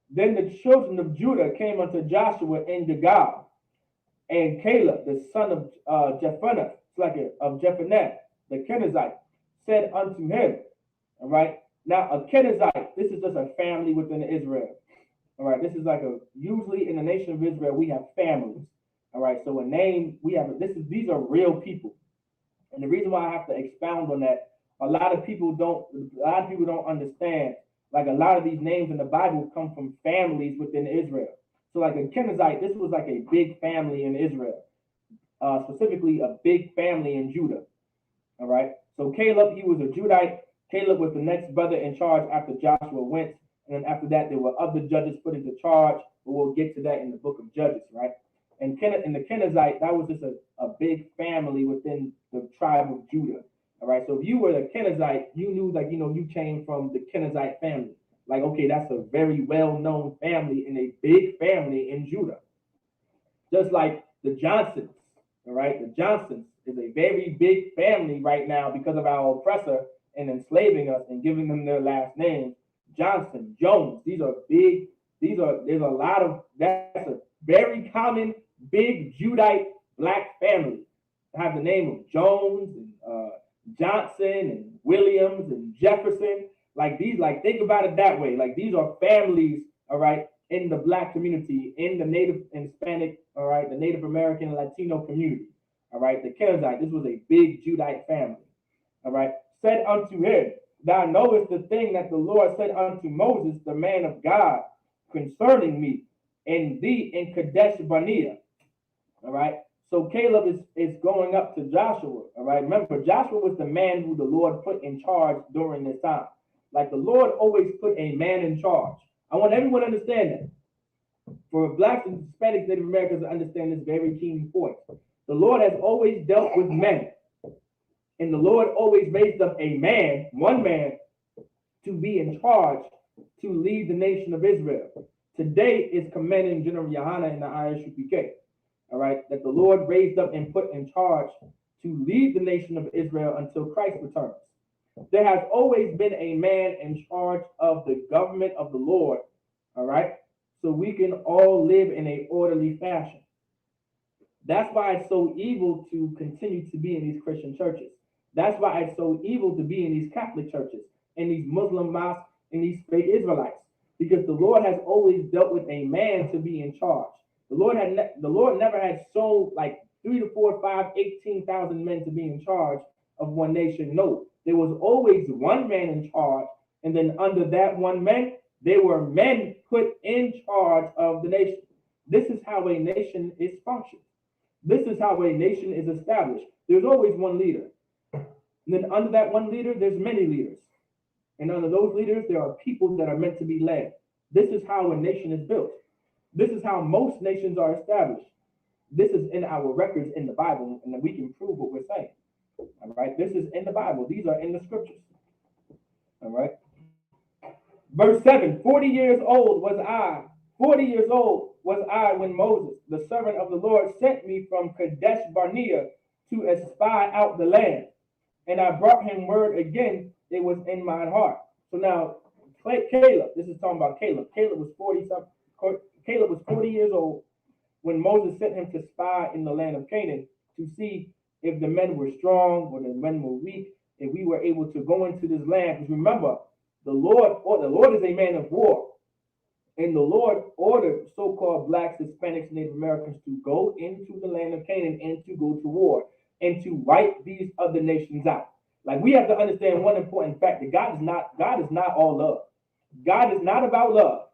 Then the children of Judah came unto Joshua in Gilgal, and Caleb, the son of Jephunneh, of Jephunneh, the Kenizzite, said unto him, all right? Now, a Kenizzite, this is just a family within Israel. All right, this is usually in the nation of Israel, we have families. All right, so a name, these are real people. And the reason why I have to expound on that, a lot of people don't understand, like a lot of these names in the Bible come from families within Israel. So like a Kenizzite, this was like a big family in Israel, specifically a big family in Judah. All right. So Caleb, he was a Judite. Caleb was the next brother in charge after Joshua went. And then after that, there were other judges put into charge, but we'll get to that in the book of Judges, right? And the Kenizzite, that was just a big family within the tribe of Judah. All right. So if you were a Kenizzite, you knew you came from the Kenizzite family. Like, okay, that's a very well-known family and a big family in Judah. Just like the Johnsons, all right? The Johnsons is a very big family right now because of our oppressor and enslaving us and giving them their last names. Johnson, Jones, there's that's a very common big Judite black family. To have the name of Jones and Johnson and Williams and Jefferson. Think about it that way. Like, these are families, all right, in the black community, in the Native and Hispanic, all right, the Native American and Latino community, all right. The Kenizzite, this was a big Judite family, all right. Said unto him, thou knowest the thing that the Lord said unto Moses, the man of God, concerning me and thee in Kadesh Barnea, all right. So Caleb is going up to Joshua, all right. Remember, Joshua was the man who the Lord put in charge during this time. Like, the Lord always put a man in charge. I want everyone to understand that. For Blacks and Hispanics, Native Americans to understand this very keen point. The Lord has always dealt with men. And the Lord always raised up a man, one man, to be in charge, to lead the nation of Israel. Today is Commanding General Yohana in the ISUPK. All right, that the Lord raised up and put in charge to lead the nation of Israel until Christ returns. There has always been a man in charge of the government of the Lord, all right? So we can all live in an orderly fashion. That's why it's so evil to continue to be in these Christian churches. That's why it's so evil to be in these Catholic churches, in these Muslim mosques, in these fake Israelites, because the Lord has always dealt with a man to be in charge. The Lord never had so 3 to 4, 5, 18,000 men to be in charge of one nation. No. There was always one man in charge, and then under that one man, there were men put in charge of the nation. This is how a nation is functioned. This is how a nation is established. There's always one leader. And then under that one leader, there's many leaders. And under those leaders, there are people that are meant to be led. This is how a nation is built. This is how most nations are established. This is in our records in the Bible, and we can prove what we're saying. All right, this is in the Bible. These are in the scriptures. All right. Verse 7, 40 years old was I when Moses, the servant of the Lord, sent me from Kadesh Barnea to espy out the land. And I brought him word again, it was in mine heart. So now, Caleb, this is talking about Caleb. Caleb was 40 years old when Moses sent him to spy in the land of Canaan to see if the men were strong or the men were weak, if we were able to go into this land. Because remember, the Lord is a man of war. And the Lord ordered so-called Blacks, Hispanics, Native Americans to go into the land of Canaan and to go to war and to wipe these other nations out. Like, we have to understand one important fact, that God is not all love. God is not about love.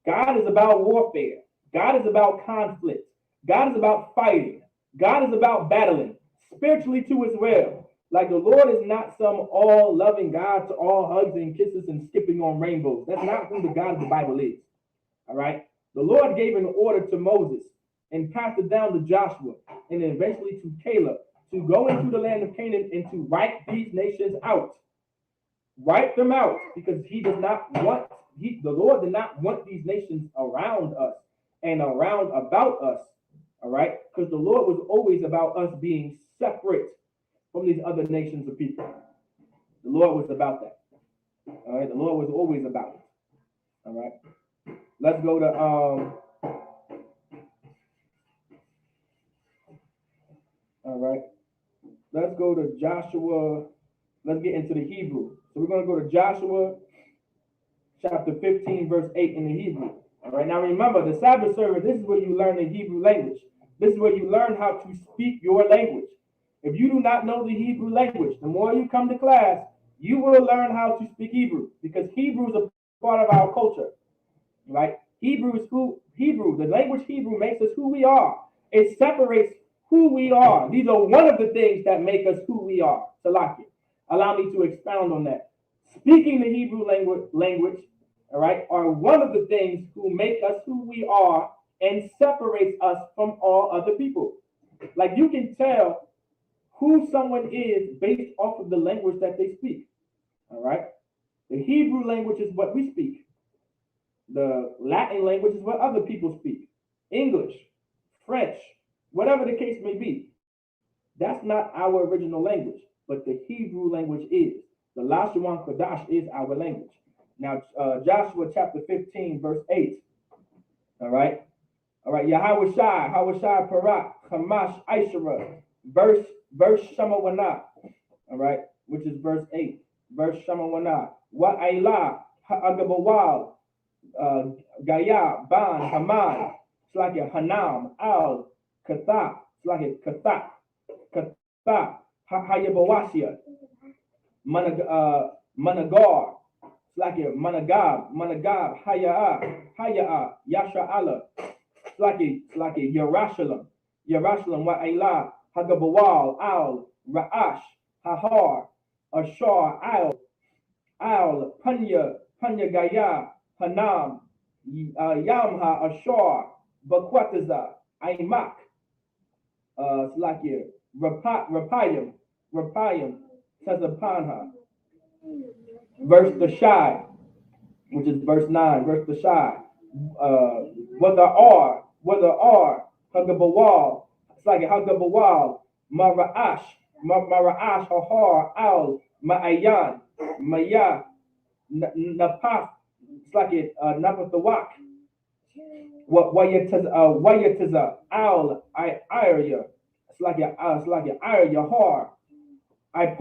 God is about warfare. God is about conflict. God is about fighting. God is about battling spiritually too as well. Like the Lord is not some all-loving God to all hugs and kisses and skipping on rainbows. That's not who the God of the Bible is. All right. The Lord gave an order to Moses and passed it down to Joshua and then eventually to Caleb to go into the land of Canaan and to wipe these nations out. Wipe them out, because he does not want, the Lord did not want these nations around us and around about us. All right. Because the Lord was always about us being separate from these other nations of people. The Lord was about that. All right. The Lord was always about it. All right. Let's go to all right. Let's go to Joshua. Let's get into the Hebrew. So we're going to go to Joshua chapter 15, verse 8 in the Hebrew. All right. Now remember, the Sabbath service, this is where you learn the Hebrew language. This is where you learn how to speak your language. If you do not know the Hebrew language, the more you come to class, you will learn how to speak Hebrew, because Hebrew is a part of our culture, right? Hebrew, the language Hebrew makes us who we are. It separates who we are. These are one of the things that make us who we are. Salakia. Allow me to expound on that. Speaking the Hebrew language, all right, are one of the things who make us who we are and separates us from all other people. Like you can tell who someone is based off of the language that they speak. All right. The Hebrew language is what we speak. The Latin language is what other people speak. English, French, whatever the case may be. That's not our original language, but the Hebrew language is. The Lashawan Kodash is our language. Now, Joshua chapter 15, verse 8. All right. All right. Yahweh Shai, Parak, Hamash, Aishara, verse Shamawana. All right. Which is verse 8. Verse Shamawana. Wa'ayla, Ha'agabawal, Gaya, Ban, Haman. It's like a Hanam, Al, Katha. It's like a Katha, Hayabawasia, Managar. It's like a Managab, Haya'a, Yasha Allah. It's like a Yerushalayim, Wa'ayla, Hagabawal, Al, Ra'ash, Hahar, Ashar, Al, Panya Gaya, Hanam, Yamha, Ashar, Bakwataza, Aimak. It's like a Rapayim, Tazapanha. Verse the Shai, which is verse 9, verse the Shai. Whether are, Hagabawal, it's like a Hagabawal, Mara'ash, Hahar, Al, Ma'ayan, Maya, Napaf, it's like a Napathawak, Wayataza, Al, Aya, it's like a Aya, Har, it's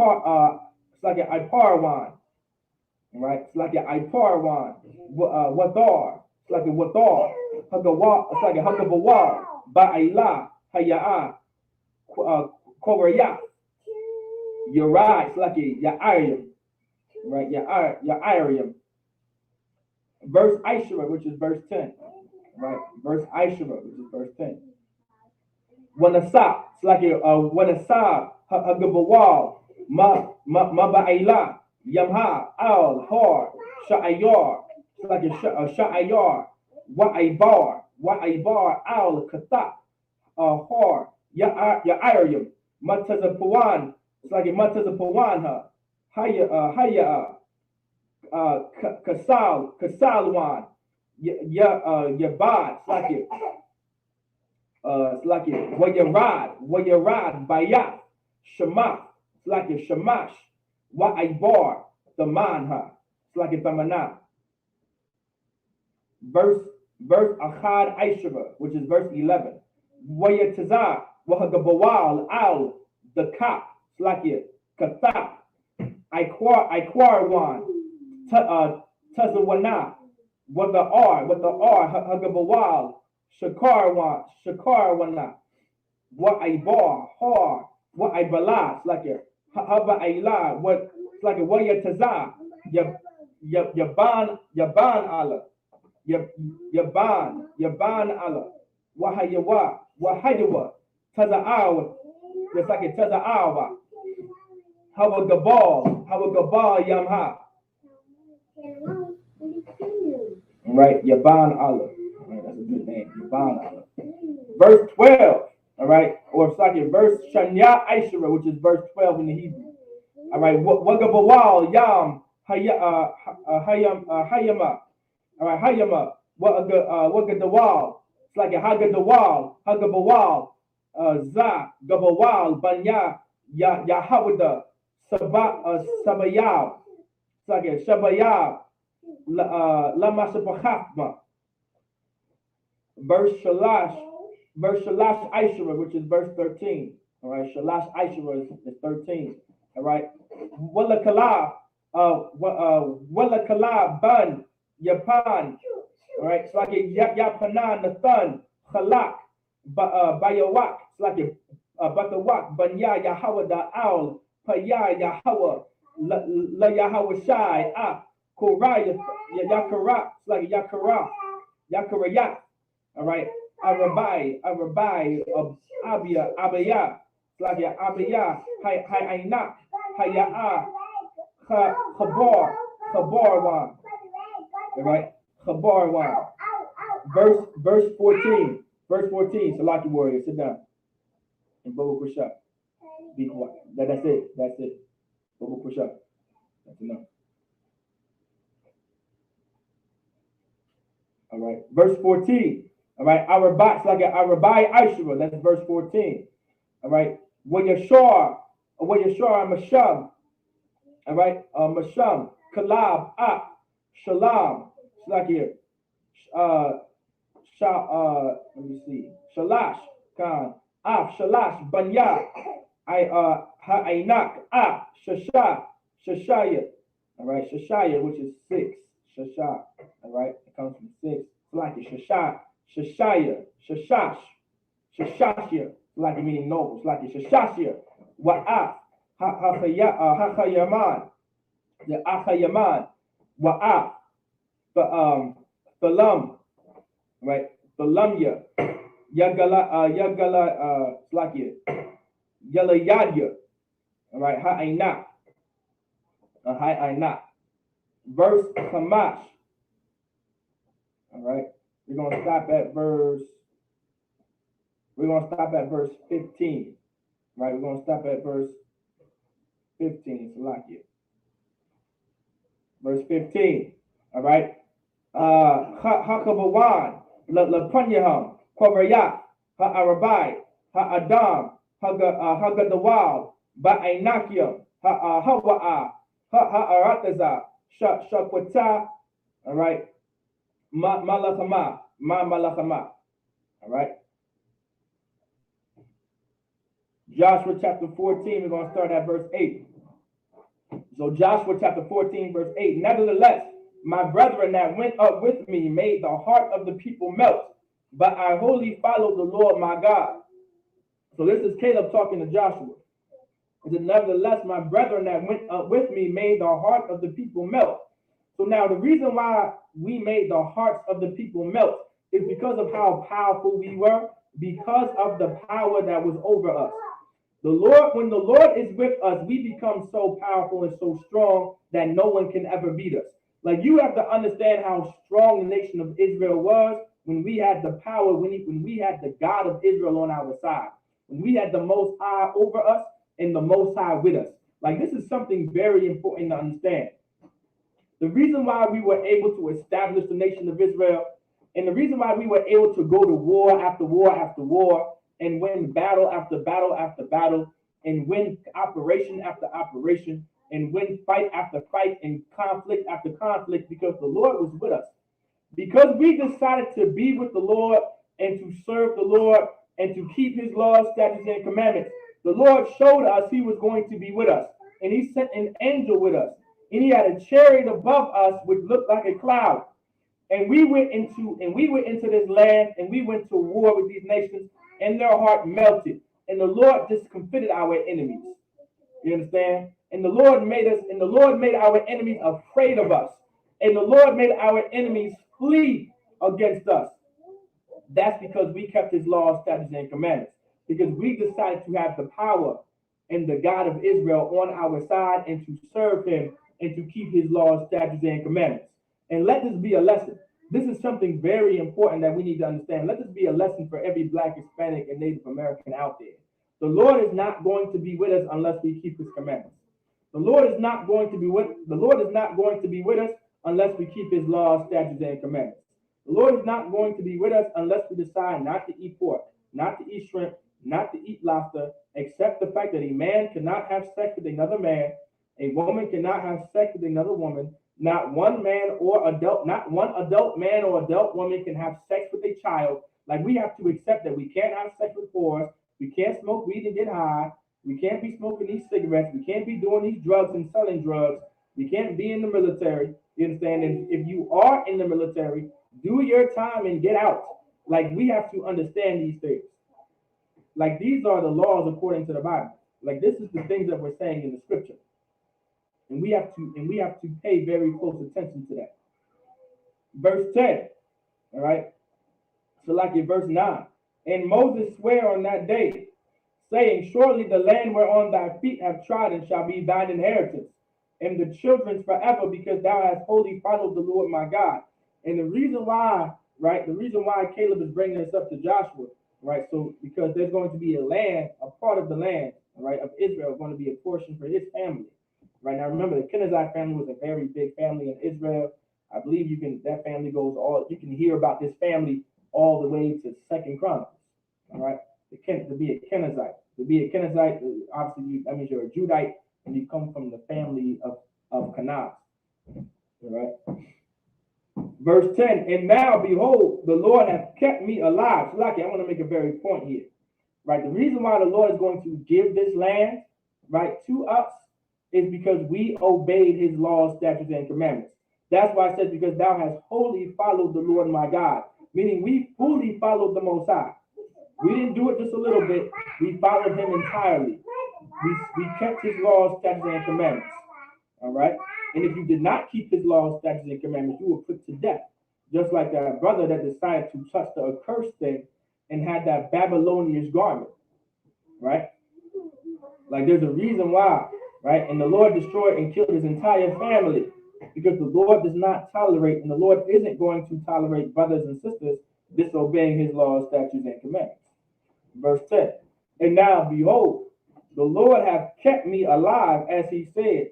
like a Iparwan, right? It's like a Iparwan, Wadar, it's like a Wadar, Hagawa, it's like a Hagabawal, Ba'ila, Haya'a, Koraya, Uri, it's like a Ya'arium, right? Ya'arium. Verse Aishara, which is verse 10, right? Verse Aishara, which is verse 10. Wanasab, it's like a Wanasab, Hagabawal, Maba'ila, Yamha, Al, Har, Sha'ayar, it's like a Sha'ayar, Wa'aybar, Al, Katha, Har, Ya'arium, Matazapuan, it's like a Matazapuanha, Haya, Kasalwan, Yabad, it's like it, Wayarad, Bayat, Shema, it's like a Shamash, Wa'aybar, the Manha, it's like a Tamana. Verse Achad Aishara, which is verse 11. Wayatazah, Wahagabawal, Al, the Kap, it's like it, Kathap, Aikwarwan, Tazawana, what the R, Hagabawal, Shakarwana, what I bar, Har, what I bala, it's like a Haba Ayla, what it's like a Wayataza, Yaban Allah, Yaban Allah, Wahayawa, Taza'awa, it's like a Taza'awa, Hawa Gabal Yamha. Right, Yaban Allah. Right, that's a good name. Yaban Allah. Verse 12. All right, or it's like in verse Shanya Aishara, which is verse 12 in the Hebrew. All right, Wagabawal Yam Hayama. All right, Hayama. Wagadawal. It's like a Hagadawal, Hagabawal, Za, Gabawal, Banya, Yahawada, Sabayal. It's like a Shabayal, Lama Sabahafma. Verse Shalash Aishara, which is verse 13. All right, Shalash Aishara is 13. All right, Wala Kala Ban Yapan. All right, it's like a Yapanan Nathan Khalak Bayawak. It's like a Batawak Banya Yahawah da Al Paya Yahawah La Yahawah Shai Koraya Yakara. It's like a Yakarayak. All right, Arabai Abaya. It's like a Abaya Hai Ainak Hayaa Khabar One. All right. Khabar one. Verse 14. Verse 14. Salaki warrior, sit down. And Bobo push up. Be quiet. That's it. Bobo push up. That's enough. All right. Verse 14. All right. Arabai Aishara. That's verse 14. All right. Wayashar Masham. All right. Masham. Kalab. Shalom. It's like here. Let me see. Shalash. Khan. Shalash. Banya. Ha'ainak. Shashaya. All right. Shashaya, which is 6. Shasha. All right. It comes from 6. It's like it. Shashaya. Shashashya. Like it meaning noble. It's like it. Shashashya. Wa'af. Hachayaman. The Achayaman. Wa'af. Thalam, right? Thalamya, Yagala, Slakia, Yalayadya, all right? Ha'ainak, verse Hamash, all right? We're gonna stop at verse 15, right? We're gonna stop at verse 15, Slakia, verse 15, all right? Hakabawan, Lapanyaham, Kwavaryak, Ha'arabai, Ha'adam, Hagadawal, Ba'ainakiam, Hawa'a, Ha'arataza, Shakwata, all right, Malachama, all right. Joshua chapter 14, we're going to start at verse 8. So Joshua chapter 14, verse 8, nevertheless, my brethren that went up with me made the heart of the people melt, but I wholly followed the Lord my God. So this is Caleb talking to Joshua. It said, nevertheless, my brethren that went up with me made the heart of the people melt. So now the reason why we made the hearts of the people melt is because of how powerful we were, because of the power that was over us. When the Lord is with us, we become so powerful and so strong that no one can ever beat us. Like, you have to understand how strong the nation of Israel was when we had the power, when we had the God of Israel on our side, when we had the Most High over us and the Most High with us. Like, this is something very important to understand. The reason why we were able to establish the nation of Israel, and the reason why we were able to go to war after war after war, and win battle after battle after battle, and win operation after operation, and win fight after fight and conflict after conflict, because the Lord was with us. Because we decided to be with the Lord and to serve the Lord and to keep his laws, statutes, and commandments, the Lord showed us he was going to be with us. And he sent an angel with us. And he had a chariot above us which looked like a cloud. And we went into this land, and we went to war with these nations, and their heart melted. And the Lord discomfited our enemies. You understand? And the Lord made our enemies afraid of us. And the Lord made our enemies flee against us. That's because we kept his laws, statutes, and commandments. Because we decided to have the power and the God of Israel on our side, and to serve him and to keep his laws, statutes, and commandments. And let this be a lesson. This is something very important that we need to understand. Let this be a lesson for every Black, Hispanic, and Native American out there. The Lord is not going to be with us unless we keep his commandments. The Lord is not going to be with us unless we keep his laws, statutes, and commandments. The Lord is not going to be with us unless we decide not to eat pork, not to eat shrimp, not to eat lobster, except the fact that a man cannot have sex with another man, a woman cannot have sex with another woman, not one adult man or adult woman can have sex with a child. Like, we have to accept that we can't have sex with whores, we can't smoke weed and get high, we can't be smoking these cigarettes, we can't be doing these drugs and selling drugs, we can't be in the military. You understand? And if you are in the military, do your time and get out. Like, we have to understand these things. Like, these are the laws according to the Bible. Like, this is the things that we're saying in the scripture. And we have to pay very close attention to that. Verse 10, all right? So like in verse 9, and Moses sware on that day, saying, surely the land whereon thy feet have trodden shall be thine inheritance, and the children's forever, because thou hast wholly followed the Lord my God. And the reason why Caleb is bringing this up to Joshua, right? So because there's going to be a part of the land, right, of Israel, going to be a portion for his family. Right now, remember, the Kenizzite family was a very big family in Israel. I believe that family you can hear about this family all the way to Second Chronicles. All right, to be a Kenizzite, obviously that means you're a Judite and you come from the family of Kenaz. All right. Verse 10, and now behold, the Lord hath kept me alive. So, I want to make a very point here. Right, the reason why the Lord is going to give this land, right, to us is because we obeyed his laws, statutes, and commandments. That's why it says, because thou hast wholly followed the Lord my God, meaning we fully followed the Most High. We didn't do it just a little bit. We followed him entirely. We kept his laws, statutes, and commandments. All right? And if you did not keep his laws, statutes, and commandments, you were put to death. Just like that brother that decided to touch the accursed thing and had that Babylonian garment. Right? Like, there's a reason why. Right? And the Lord destroyed and killed his entire family, because the Lord does not tolerate, and the Lord isn't going to tolerate brothers and sisters disobeying his laws, statutes, and commandments. Verse 10, and now behold, the Lord hath kept me alive, as he said,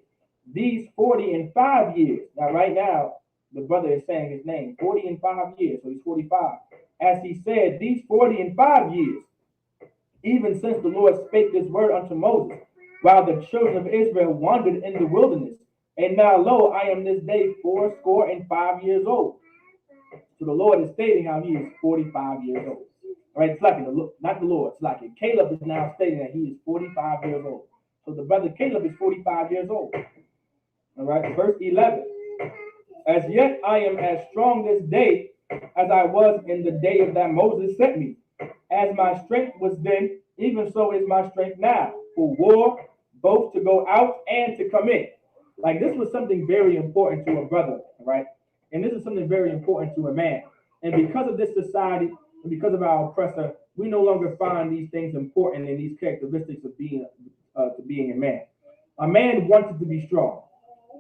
these 45 years. Now, right now, the brother is saying his name, 45 years, so he's 45. As he said, these 45 years, even since the Lord spake this word unto Moses, while the children of Israel wandered in the wilderness. And now, lo, I am this day 85 years old. So the Lord is stating how he is 45 years old. All right, it's like not the Lord, it's like it. Caleb is now stating that he is 45 years old. So the brother Caleb is 45 years old. All right, verse 11. As yet I am as strong this day as I was in the day of that Moses sent me. As my strength was then, even so is my strength now, for war, both to go out and to come in. Like, this was something very important to a brother, right? And this is something very important to a man. And because of this society, and because of our oppressor, we no longer find these things important in these characteristics of being a man. A man wanted to be strong.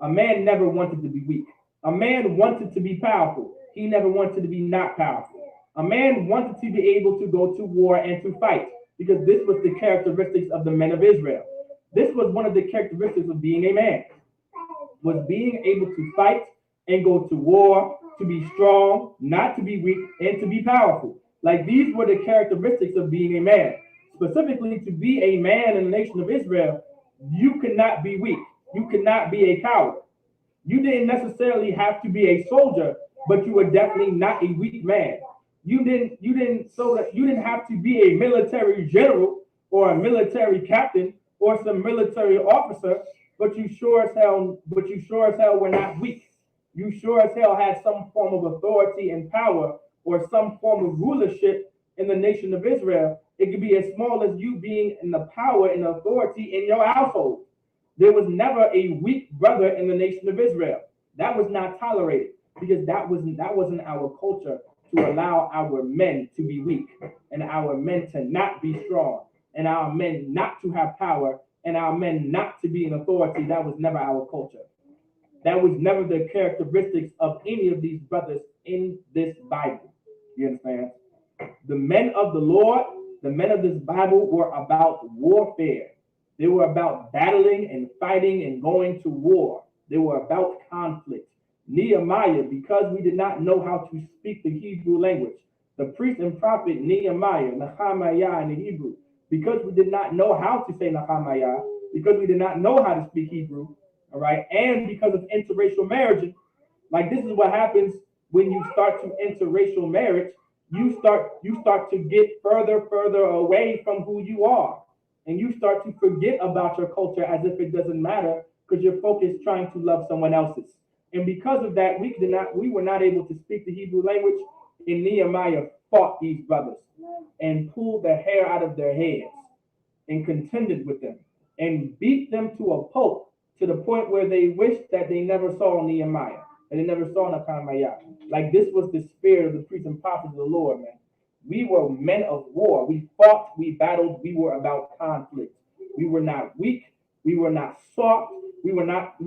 A man never wanted to be weak. A man wanted to be powerful. He never wanted to be not powerful. A man wanted to be able to go to war and to fight, because this was the characteristics of the men of Israel. This was one of the characteristics of being a man, was being able to fight and go to war, to be strong, not to be weak, and to be powerful. Like, these were the characteristics of being a man. Specifically, to be a man in the nation of Israel, you could not be weak. You could not be a coward. You didn't necessarily have to be a soldier, but you were definitely not a weak man. You didn't have to be a military general or a military captain or some military officer, but you sure as hell were not weak. You sure as hell had some form of authority and power, or some form of rulership in the nation of Israel. It could be as small as you being in the power and authority in your household. There was never a weak brother in the nation of Israel. That was not tolerated, because that wasn't our culture, to allow our men to be weak, and our men to not be strong, and our men not to have power, and our men not to be in authority. That was never our culture. That was never the characteristics of any of these brothers in this Bible. You understand? The men of the Lord, the men of this Bible were about warfare. They were about battling and fighting and going to war. They were about conflict. Nehemiah, because we did not know how to speak the Hebrew language, the priest and prophet Nehemiah, Nehemiah in the Hebrew, because we did not know how to say Nehemiah, because we did not know how to speak Hebrew, all right, and because of interracial marriage, like this is what happens when you start to interracial marriage. You start to get further away from who you are, and you start to forget about your culture as if it doesn't matter because you're focused trying to love someone else's. And because of that, we were not able to speak the Hebrew language. And Nehemiah fought these brothers and pulled the hair out of their heads and contended with them and beat them to a pulp, to the point where they wished that they never saw Nehemiah and they never saw Nehemiah. Like this was the spirit of the priests and prophets of the Lord, man. We were men of war. We fought, we battled, we were about conflict. We were not weak, we were not soft, we were not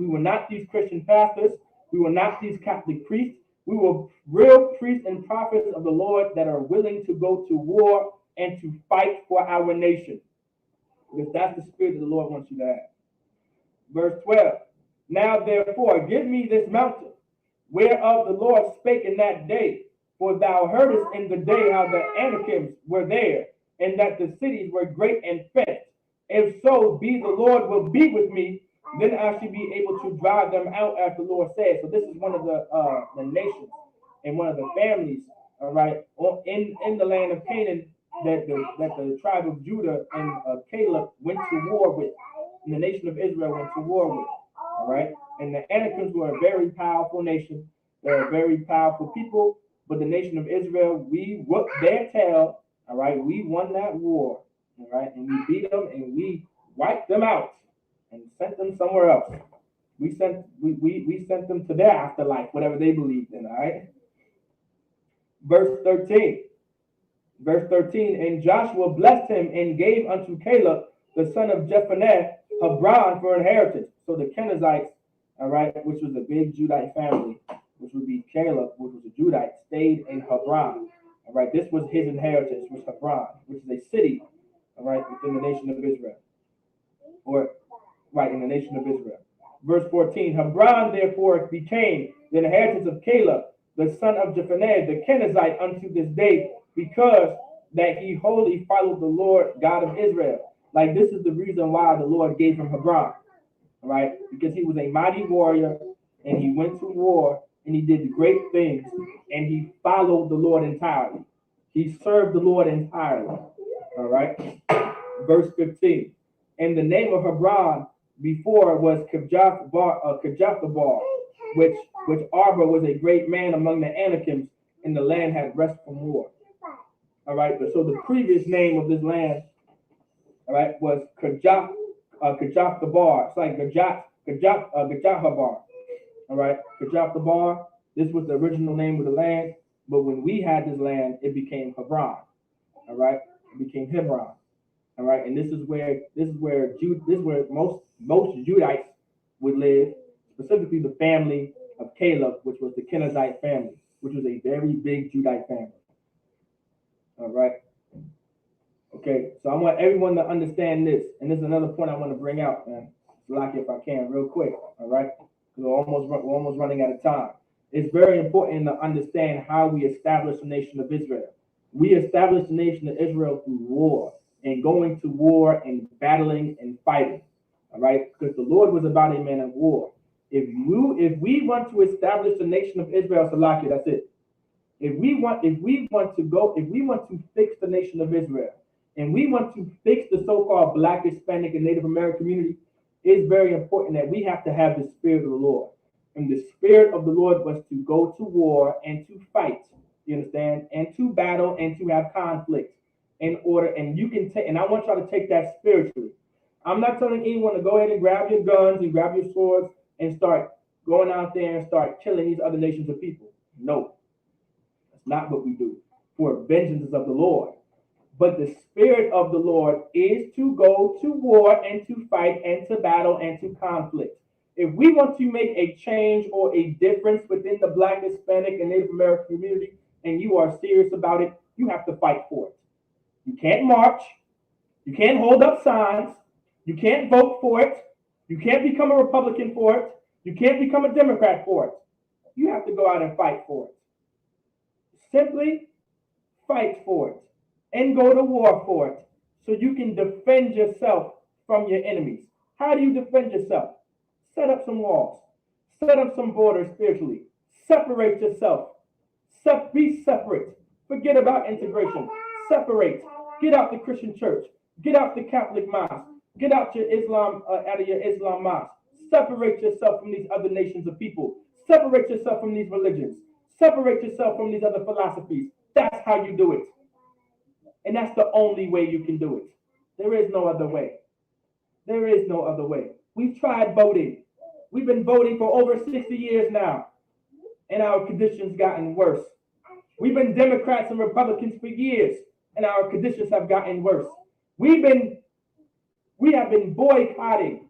these Christian pastors, we were not these Catholic priests. We were real priests and prophets of the Lord that are willing to go to war and to fight for our nation. Because that's the spirit that the Lord wants you to have. Verse 12. Now therefore, give me this mountain, whereof the Lord spake in that day. For thou heardest in the day how the Anakims were there, and that the cities were great and fenced. If so be the Lord will be with me, then I should be able to drive them out, as the Lord said. So this is one of the nations and one of the families, all right, in the land of Canaan that the tribe of Judah and Caleb went to war with, and the nation of Israel went to war with, all right. And the Anakims were a very powerful nation. They're a very powerful people, but the nation of Israel, we whooped their tail, all right. We won that war, all right, and we beat them and we wiped them out and sent them somewhere else. We sent them to their afterlife, whatever they believed in, all right? Verse 13. And Joshua blessed him and gave unto Caleb, the son of Jephunneh, Hebron for inheritance. So the Kenizzites, all right, which was a big Judite family, which would be Caleb, which was a Judite, stayed in Hebron. All right, this was his inheritance, was Hebron, which is a city, all right, within the nation of Israel. In the nation of Israel. Verse 14, Hebron therefore became the inheritance of Caleb, the son of Jephunneh, the Kenizzite, unto this day, because that he wholly followed the Lord God of Israel. Like this is the reason why the Lord gave him Hebron, right? Because he was a mighty warrior, and he went to war, and he did great things, and he followed the Lord entirely. He served the Lord entirely, all right? Verse 15, and the name of Hebron before was Kirjathabar, which Arba was a great man among the Anakims, and the land had rest from war. All right, so the previous name of this land, all right, was Kirjathabar. It's like Kirjathabar. All right, Kirjathabar. This was the original name of the land, but when we had this land, it became Hebron. All right, it became Hebron. All right, and this is where most Judites would live, specifically the family of Caleb, which was the Kenizzite family, which was a very big Judite family. All right. Okay, so I want everyone to understand this, and this is another point I want to bring out, man. Lock if I can, real quick. All right, because we're almost running out of time. It's very important to understand how we established the nation of Israel. We established the nation of Israel through war and going to war and battling and fighting. All right, because the Lord was about a man of war. If we want to establish the nation of Israel, Salakia, that's it. If we want to fix the nation of Israel, and we want to fix the so-called Black, Hispanic, and Native American community, it's very important that we have to have the spirit of the Lord. And the spirit of the Lord was to go to war and to fight, you understand, and to battle and to have conflict in order. And you can take, and I want y'all to take that spiritually. I'm not telling anyone to go ahead and grab your guns and grab your swords and start going out there and start killing these other nations of people. No, that's not what we do. For vengeance is of the Lord. But the Spirit of the Lord is to go to war and to fight and to battle and to conflict. If we want to make a change or a difference within the Black, Hispanic, and Native American community, and you are serious about it, you have to fight for it. You can't march. You can't hold up signs. You can't vote for it. You can't become a Republican for it. You can't become a Democrat for it. You have to go out and fight for it. Simply fight for it and go to war for it so you can defend yourself from your enemies. How do you defend yourself? Set up some walls. Set up some borders spiritually. Separate yourself. Be separate. Forget about integration. Separate. Get out the Christian church. Get out the Catholic mosque. Get out your Islam out of your Islam mosque. Separate yourself from these other nations of people. Separate yourself from these religions. Separate yourself from these other philosophies. That's how you do it. And that's the only way you can do it. There is no other way. There is no other way. We've tried voting. We've been voting for over 60 years now, and our conditions gotten worse. We've been Democrats and Republicans for years, and our conditions have gotten worse. We have been boycotting.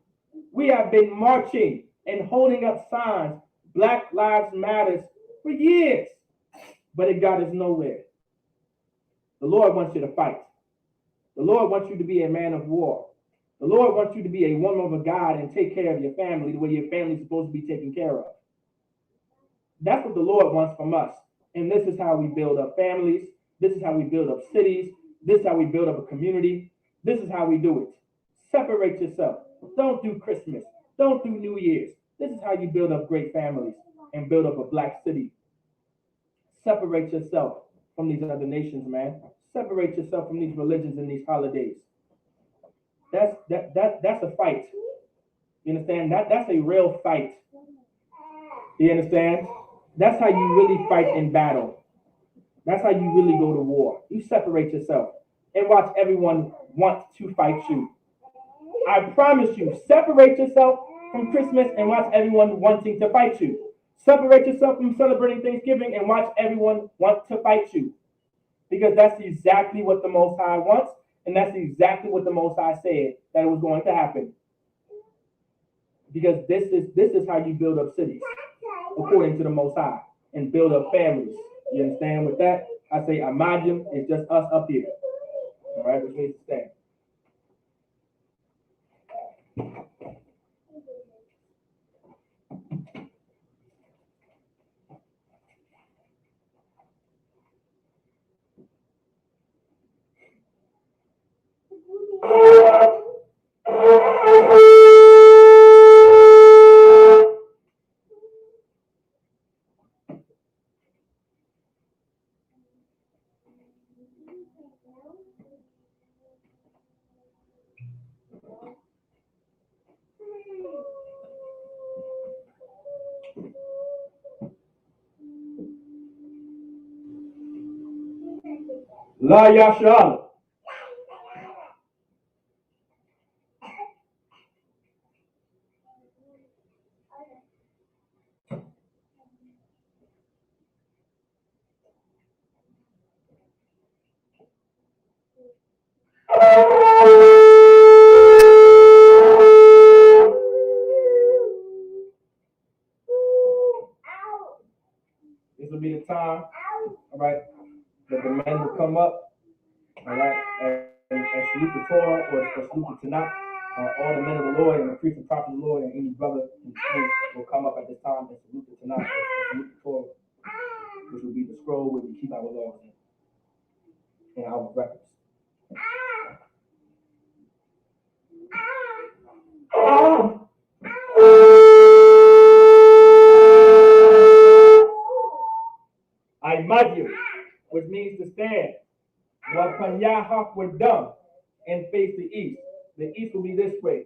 We have been marching and holding up signs, Black Lives Matter, for years, but it got us nowhere. The Lord wants you to fight. The Lord wants you to be a man of war. The Lord wants you to be a woman of God and take care of your family the way your family is supposed to be taken care of. That's what the Lord wants from us. And this is how we build up families. This is how we build up cities. This is how we build up a community. This is how we do it. Separate yourself. Don't do Christmas. Don't do New Year's. This is how you build up great families and build up a Black city. Separate yourself from these other nations, man. Separate yourself from these religions and these holidays. That's a fight. You understand? That's a real fight. You understand? That's how you really fight in battle. That's how you really go to war. You separate yourself and watch everyone want to fight you. I promise you, separate yourself from Christmas and watch everyone wanting to fight you. Separate yourself from celebrating Thanksgiving and watch everyone want to fight you. Because that's exactly what the Most High wants, and that's exactly what the Most High said that it was going to happen. Because this is how you build up cities, according to the Most High, and build up families. You understand? With that, I say Imagine is just us up here. All right, which means to stand. La Yashal. This will be the time, all right, that the men will come up, all right, and salute the Torah or salute the Tanakh. All the men of the Lord and the priests and prophets of the Lord and any brother in the school will come up at this time and salute the Tanakh and salute the Torah, which will be the scroll where we keep our laws in and our records. I imagine, which means to stand. Wapanyahak were dumb and face the east. The east will be this way.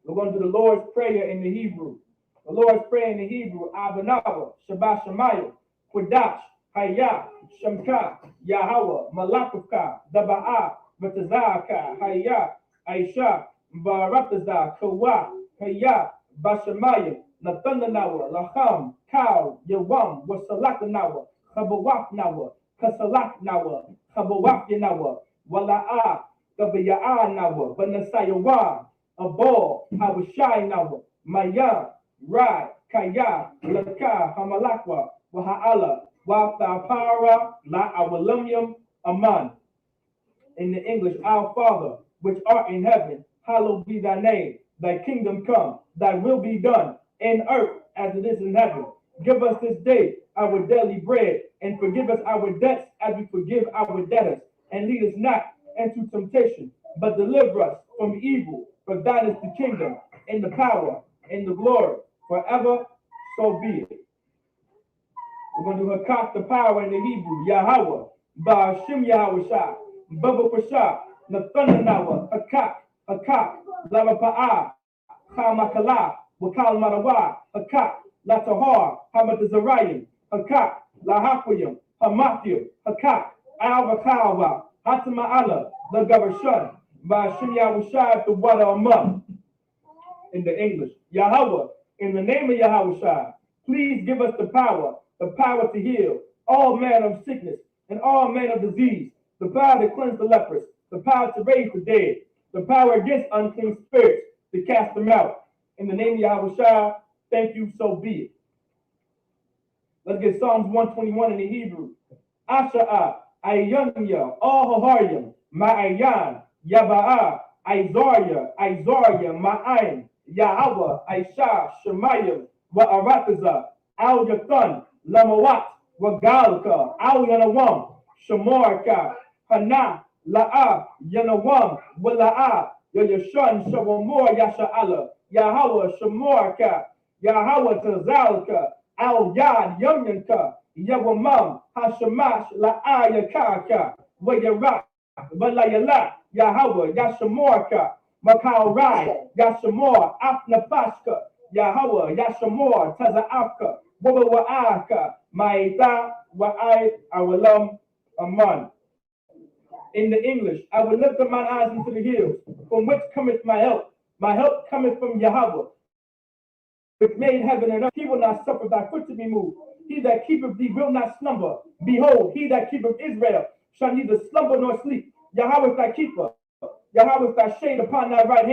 We're going to do the Lord's Prayer in the Hebrew. The Lord's Prayer in the Hebrew, Abanawa, Shabbat Shemayu, Qudash, Hayah, Shamka, Yahweh, Malakuka, Daba'a, Batazaka, Hayah, Aisha, Barataza, Kawa, Hayah, Bashamaya, Nathanawa, Laham, Cow, Yawam, Wasalakanawa, Kabawak Nawa, Kasalak Nawa, Kabawak Yanawa, Wala'a, Gabaya'a Nawa, Banasayawa, Abol, Habashai Nawa, Maya, Rai, Kaya, Laka, Hamalakwa, Waha'ala, Wafapara, La Awalumyum, Aman. In the English, Our Father, which art in heaven, hallowed be thy name. Thy kingdom come, thy will be done, in earth as it is in heaven. Give us this day our daily bread, and forgive us our debts as we forgive our debtors. And lead us not into temptation, but deliver us from evil. For thine is the kingdom, and the power, and the glory, forever. So be it. We're going to do Hakat, the power in the Hebrew, Yahweh, Ba'ashim Yahweh Shah, Baba Pasha, Nathanawa, Hakat, Hakat, Lavapa'a, Hamakala, Wakal Marawa, Hakat, Latahar, Hamatazarayim, Hakat, Lahapuyim, Hamathim, Hakat, Al-Wakawa, Hatama'ala, the Gavashun, Ba'ashim Yahweh Shah, the water among. In the English, Yahweh, in the name of Yahweh Shah, please give us the power to heal all manner of sickness and all manner of disease, the power to cleanse the lepers, the power to raise the dead, the power against unclean spirits to cast them out. In the name of Yahweh Shah, thank you, so be it. Let's get Psalms 121 in the Hebrew. Asha'a, Ayanya, All-Haharyam, Ma'ayan, Yaba'a, Isaiah, Ma'ayin, Yahweh, Aisha, Shemayim, Wa'arataza, Al Yathan, Lamawat, Wagalka, Al Yanawam, Shamarka, Hana, La'a, Yanawam, Wala'a, Yashun, Shavamor, Yasha'ala, Yahweh, Shamarka, Yahweh, Tazalka, Al Yad, Yamyanka, Yawamam, Hashamash, La'a, Yakaka, Wayarak, Walayala, Yahweh, Yashamorka, Makal Rai, Yashamor, Afnapashka, Yahweh, Yashamor, Taza'afka, Wawa'aka, Ma'ita, Wa'ai, Awalam, Aman. In the English, I will lift up mine eyes into the hills, from which cometh my help. My help cometh from Yahweh, which made heaven and earth. He will not suffer thy foot to be moved. He that keepeth thee will not slumber. Behold, he that keepeth Israel shall neither slumber nor sleep. Yahweh is thy keeper. Yahweh is thy shade upon thy right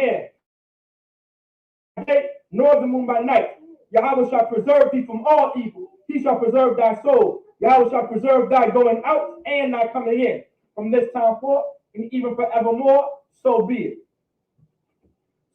hand. Nor the moon by night. Yahweh shall preserve thee from all evil. He shall preserve thy soul. Yahweh shall preserve thy going out and thy coming in. From this time forth and even forevermore, so be it.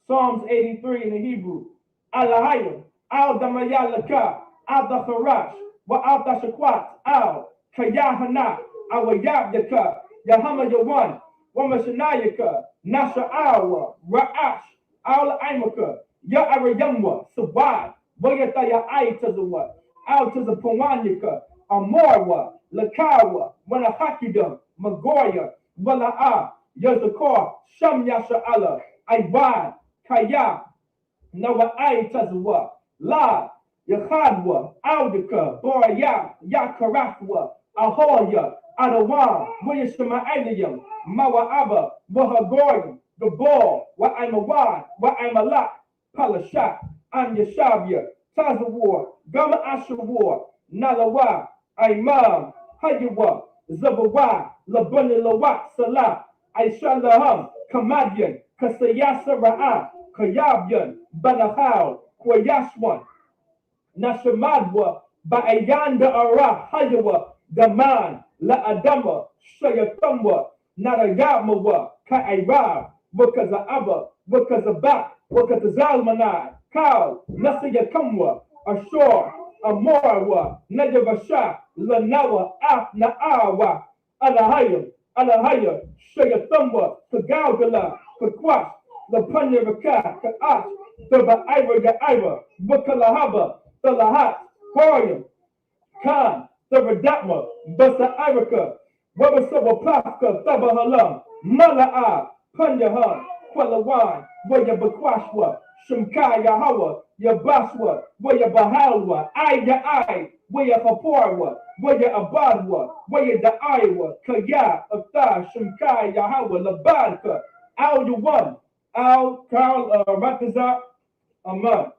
Psalms 83 in the Hebrew. Alahayim, Al-Damayalaka, Al-Dacharash, Wa-Al-Dashakwat, Al-Kayahana, Awayabdaka, Yahama Yawan, Wamashanayaka, Nasha'awa, Ra'ash, Al-Aimaka, Ya'arayamwa, Sabad, Wayataya Aitazawa, Al-Tazapawanyaka, Amorwa, Lakawa, Wanahakidam, Magoya, Wala'a, Yazakor, Sham Yasha'ala, Aiwan, Kaya, Nawa'ai Tazwa, La, Yakhadwa, Aldika, Boraya, Yakarafwa, Ahoya, Adawan, Willishama'aliyam, Mawa'aba, Wahagoyim, Gabor, Wa'aimawan, Wa'aimalak, Palashat, Anyashabia, Tazawar, Gama Ashawar, Nalawa, Imam, Hayawa, Zabawa, Labuni Lawak, Salah, Aishalaham, Kamadian, Kasayasa Ra'a, Kayabyan, Banahal, Kwayashwan, Nashamadwa, Ba'ayanda Ara, Hayawa, Gaman, La Adama, Shayatamwa, Narayamawa, Ka'ira, Wakaza'aba, Wakazabak, Wakazalmanai, Kal, Nasayakamwa, Ashor, Amorwa, Najavasha, Lanawa, Na'awa, Alahayam, Alahaya, Shayatamwa, Kagalgala, Kakwash, Lapanya Raka, Ka'ash, Daba Ira Ya'ira, Wakalahaba, Salahat, Horium, Khan, Sabadatma, Basa Iraka, Wabasawa Paska, Sabahalam, Mala'a, Panyahan, Kwalawan, Waya Bakwashwa, Shimkai Yahawa, Yabaswa, Waya Bahalwa, Aya Ai, Waya Haporwa, Waya Abadwa, Waya Da'aiwa, Kaya, Afta, Shimkai Yahawa, Labadka, Al Yuwan, Al Karl Rataza, Aman.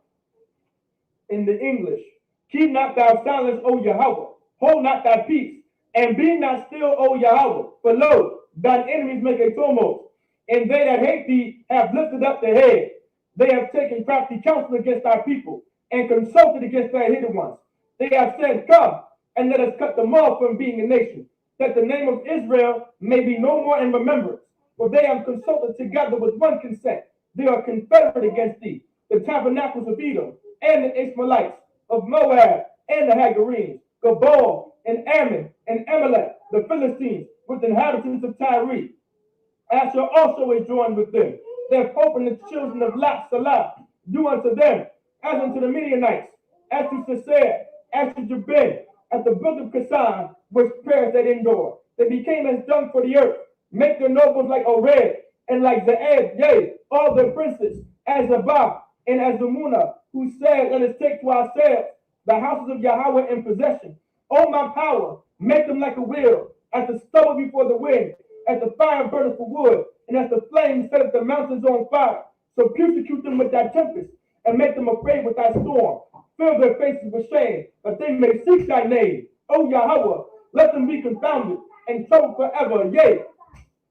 In the English, keep not thy silence, O Yahweh, hold not thy peace, and be not still, O Yahweh, for lo, thine enemies make a tumult, and they that hate thee have lifted up their head. They have taken crafty counsel against thy people, and consulted against thy hidden ones. They have said, Come, and let us cut them off from being a nation, that the name of Israel may be no more in remembrance. For they have consulted together with one consent. They are confederate against thee, the tabernacles of Edom, and the Ishmaelites, of Moab, and the Hagarenes, Gabal, and Ammon, and Amalek, the Philistines, with the inhabitants of Tyre. Asher also is joined with them. They have opened the children of Lot Salah, do unto them, as unto the Midianites, as to Sisera, as to Jabin, at the brook of Kasan, which perished at Endor. They became as dung for the earth, make their nobles like Oreb, and like Zeeb, yea, all their princes, as Zabah, and as Zamunah, who said, Let us take to ourselves the houses of Yahweh in possession. O my power, make them like a wheel, as the stubble before the wind, as the fire burneth for wood, and as the flames set up the mountains on fire. So persecute them with thy tempest, and make them afraid with thy storm. Fill their faces with shame, that they may seek thy name. O Yahweh, let them be confounded and troubled forever. Yea,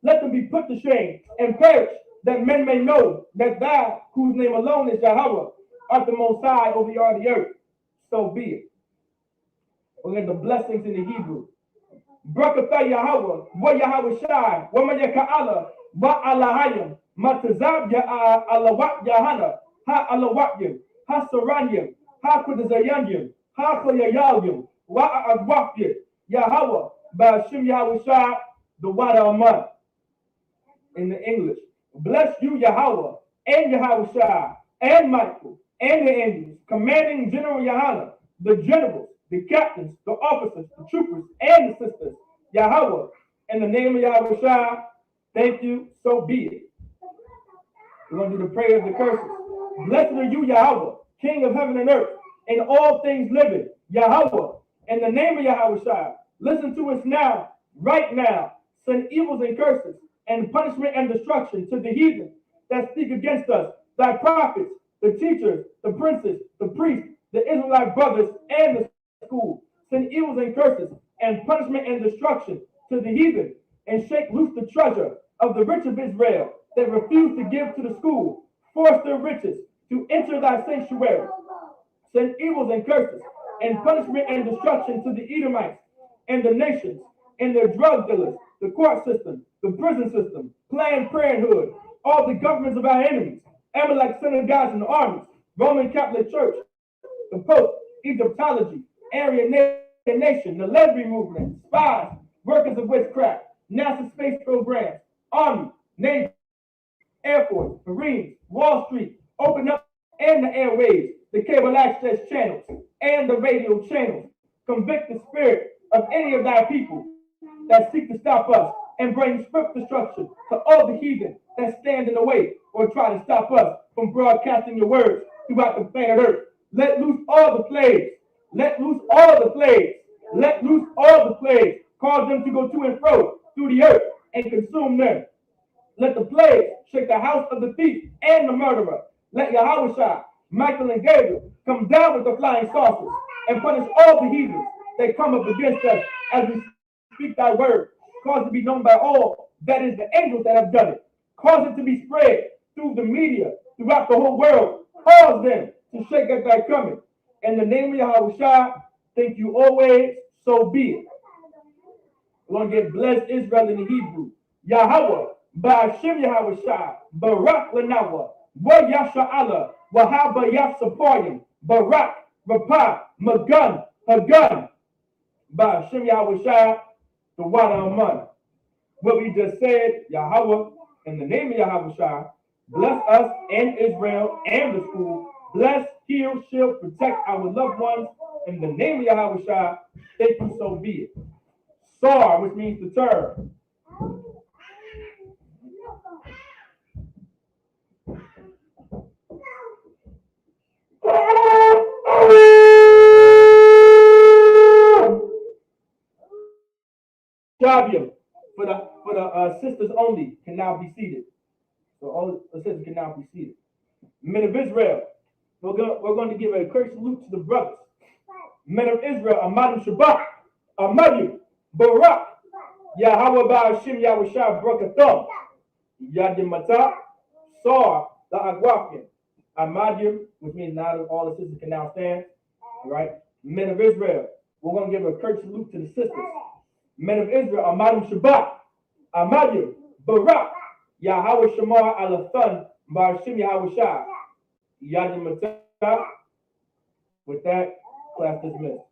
let them be put to shame and perish, that men may know that thou, whose name alone is Yahweh, art the Most High over all the earth. So be it. We'll get the blessings in the Hebrew. Brakatha Yahweh, wa Yahweh Shai, wa Mayaka'ala, wa Alahayim, Matazab ya Alawat Yahana, ha Alawatyim, ha Saranyim, ha Kudazayanyim, ha Koyayalyim, wa Agwafyim, Yahweh, Bashim Yahweh Shai, the Wada Aman. In the English, bless you, Yahweh, and Yahweh Shai, and Michael, and the angels, commanding General Yahana, the generals, the captains, the officers, the troopers, and the sisters, Yahweh, in the name of Yahweh Shai, thank you, so be it. We're going to do the prayer of the curses. Blessed are you, Yahweh, King of heaven and earth, and all things living, Yahweh, in the name of Yahweh Shai. Listen to us now, right now. Send evils and curses, and punishment and destruction to the heathen that speak against us, thy prophets, the teachers, the princes, the priests, the Israelite brothers, and the school. Send evils and curses, and punishment and destruction to the heathen, and shake loose the treasure of the rich of Israel that refuse to give to the school. Force their riches to enter thy sanctuary. Send evils and curses, and punishment and destruction to the Edomites, and the nations, and their drug dealers, the court system, the prison system, Planned Parenthood, all the governments of our enemies, Amalek synagogues and armies, Roman Catholic Church, the Pope, Egyptology, Aryan Nation, the lesbian movement, spies, workers of witchcraft, NASA space programs, Army, Navy, Air Force, Marines, Wall Street, open up and the airwaves, the cable access channels, and the radio channels. Convict the spirit of any of thy people that seek to stop us, and bring swift destruction to all the heathen that stand in the way or try to stop us from broadcasting your words throughout the planet Earth. Let loose all the plagues. Let loose all the plagues. Let loose all the plagues. Cause them to go to and fro through the earth and consume them. Let the plague shake the house of the thief and the murderer. Let Yahweh, Michael, and Gabriel come down with the flying saucers and punish all the heathens that come up against us as we speak thy word. Cause it to be known by all that is the angels that have done it. Cause it to be spread through the media, throughout the whole world. Cause them to shake at thy coming. In the name of Yahweh, thank you always, so be it. We're going to get blessed Israel in the Hebrew. Yahweh, Ba'ashem Yahweh Shai, Barak Lanawa, Wa Yasha'ala, Wahaba Yasapayim, Barak, Rapah, Magun, Hagun, Ba'ashem Yahweh Shai, the Wada Aman. What we just said, Yahweh, in the name of Yahweh Shai, bless us and Israel and the school. Bless, heal, shield, protect our loved ones. In the name of Yahweh Shai, thank you, so be it. Sar, which means to turn. Shabium for the sisters only can now be seated. So all the sisters can now be seated. Men of Israel, we're going to give a quick salute to the brothers. Men of Israel, Amadim Shabbat, Amadim, Barak, Yahweh Ba'ashim Yahushua Brakathum. Yadim Mata. Saw the Agwakim. Amadim, which means now all the sisters can now stand. All right. Men of Israel. We're going to give a courteous salute to the sisters. Men of Israel. Amadim Shabbat. Amadim Barak. Yahweh Shamar Alathan Ba'ashim Yahushua. Yadim Mata. With that, class dismissed.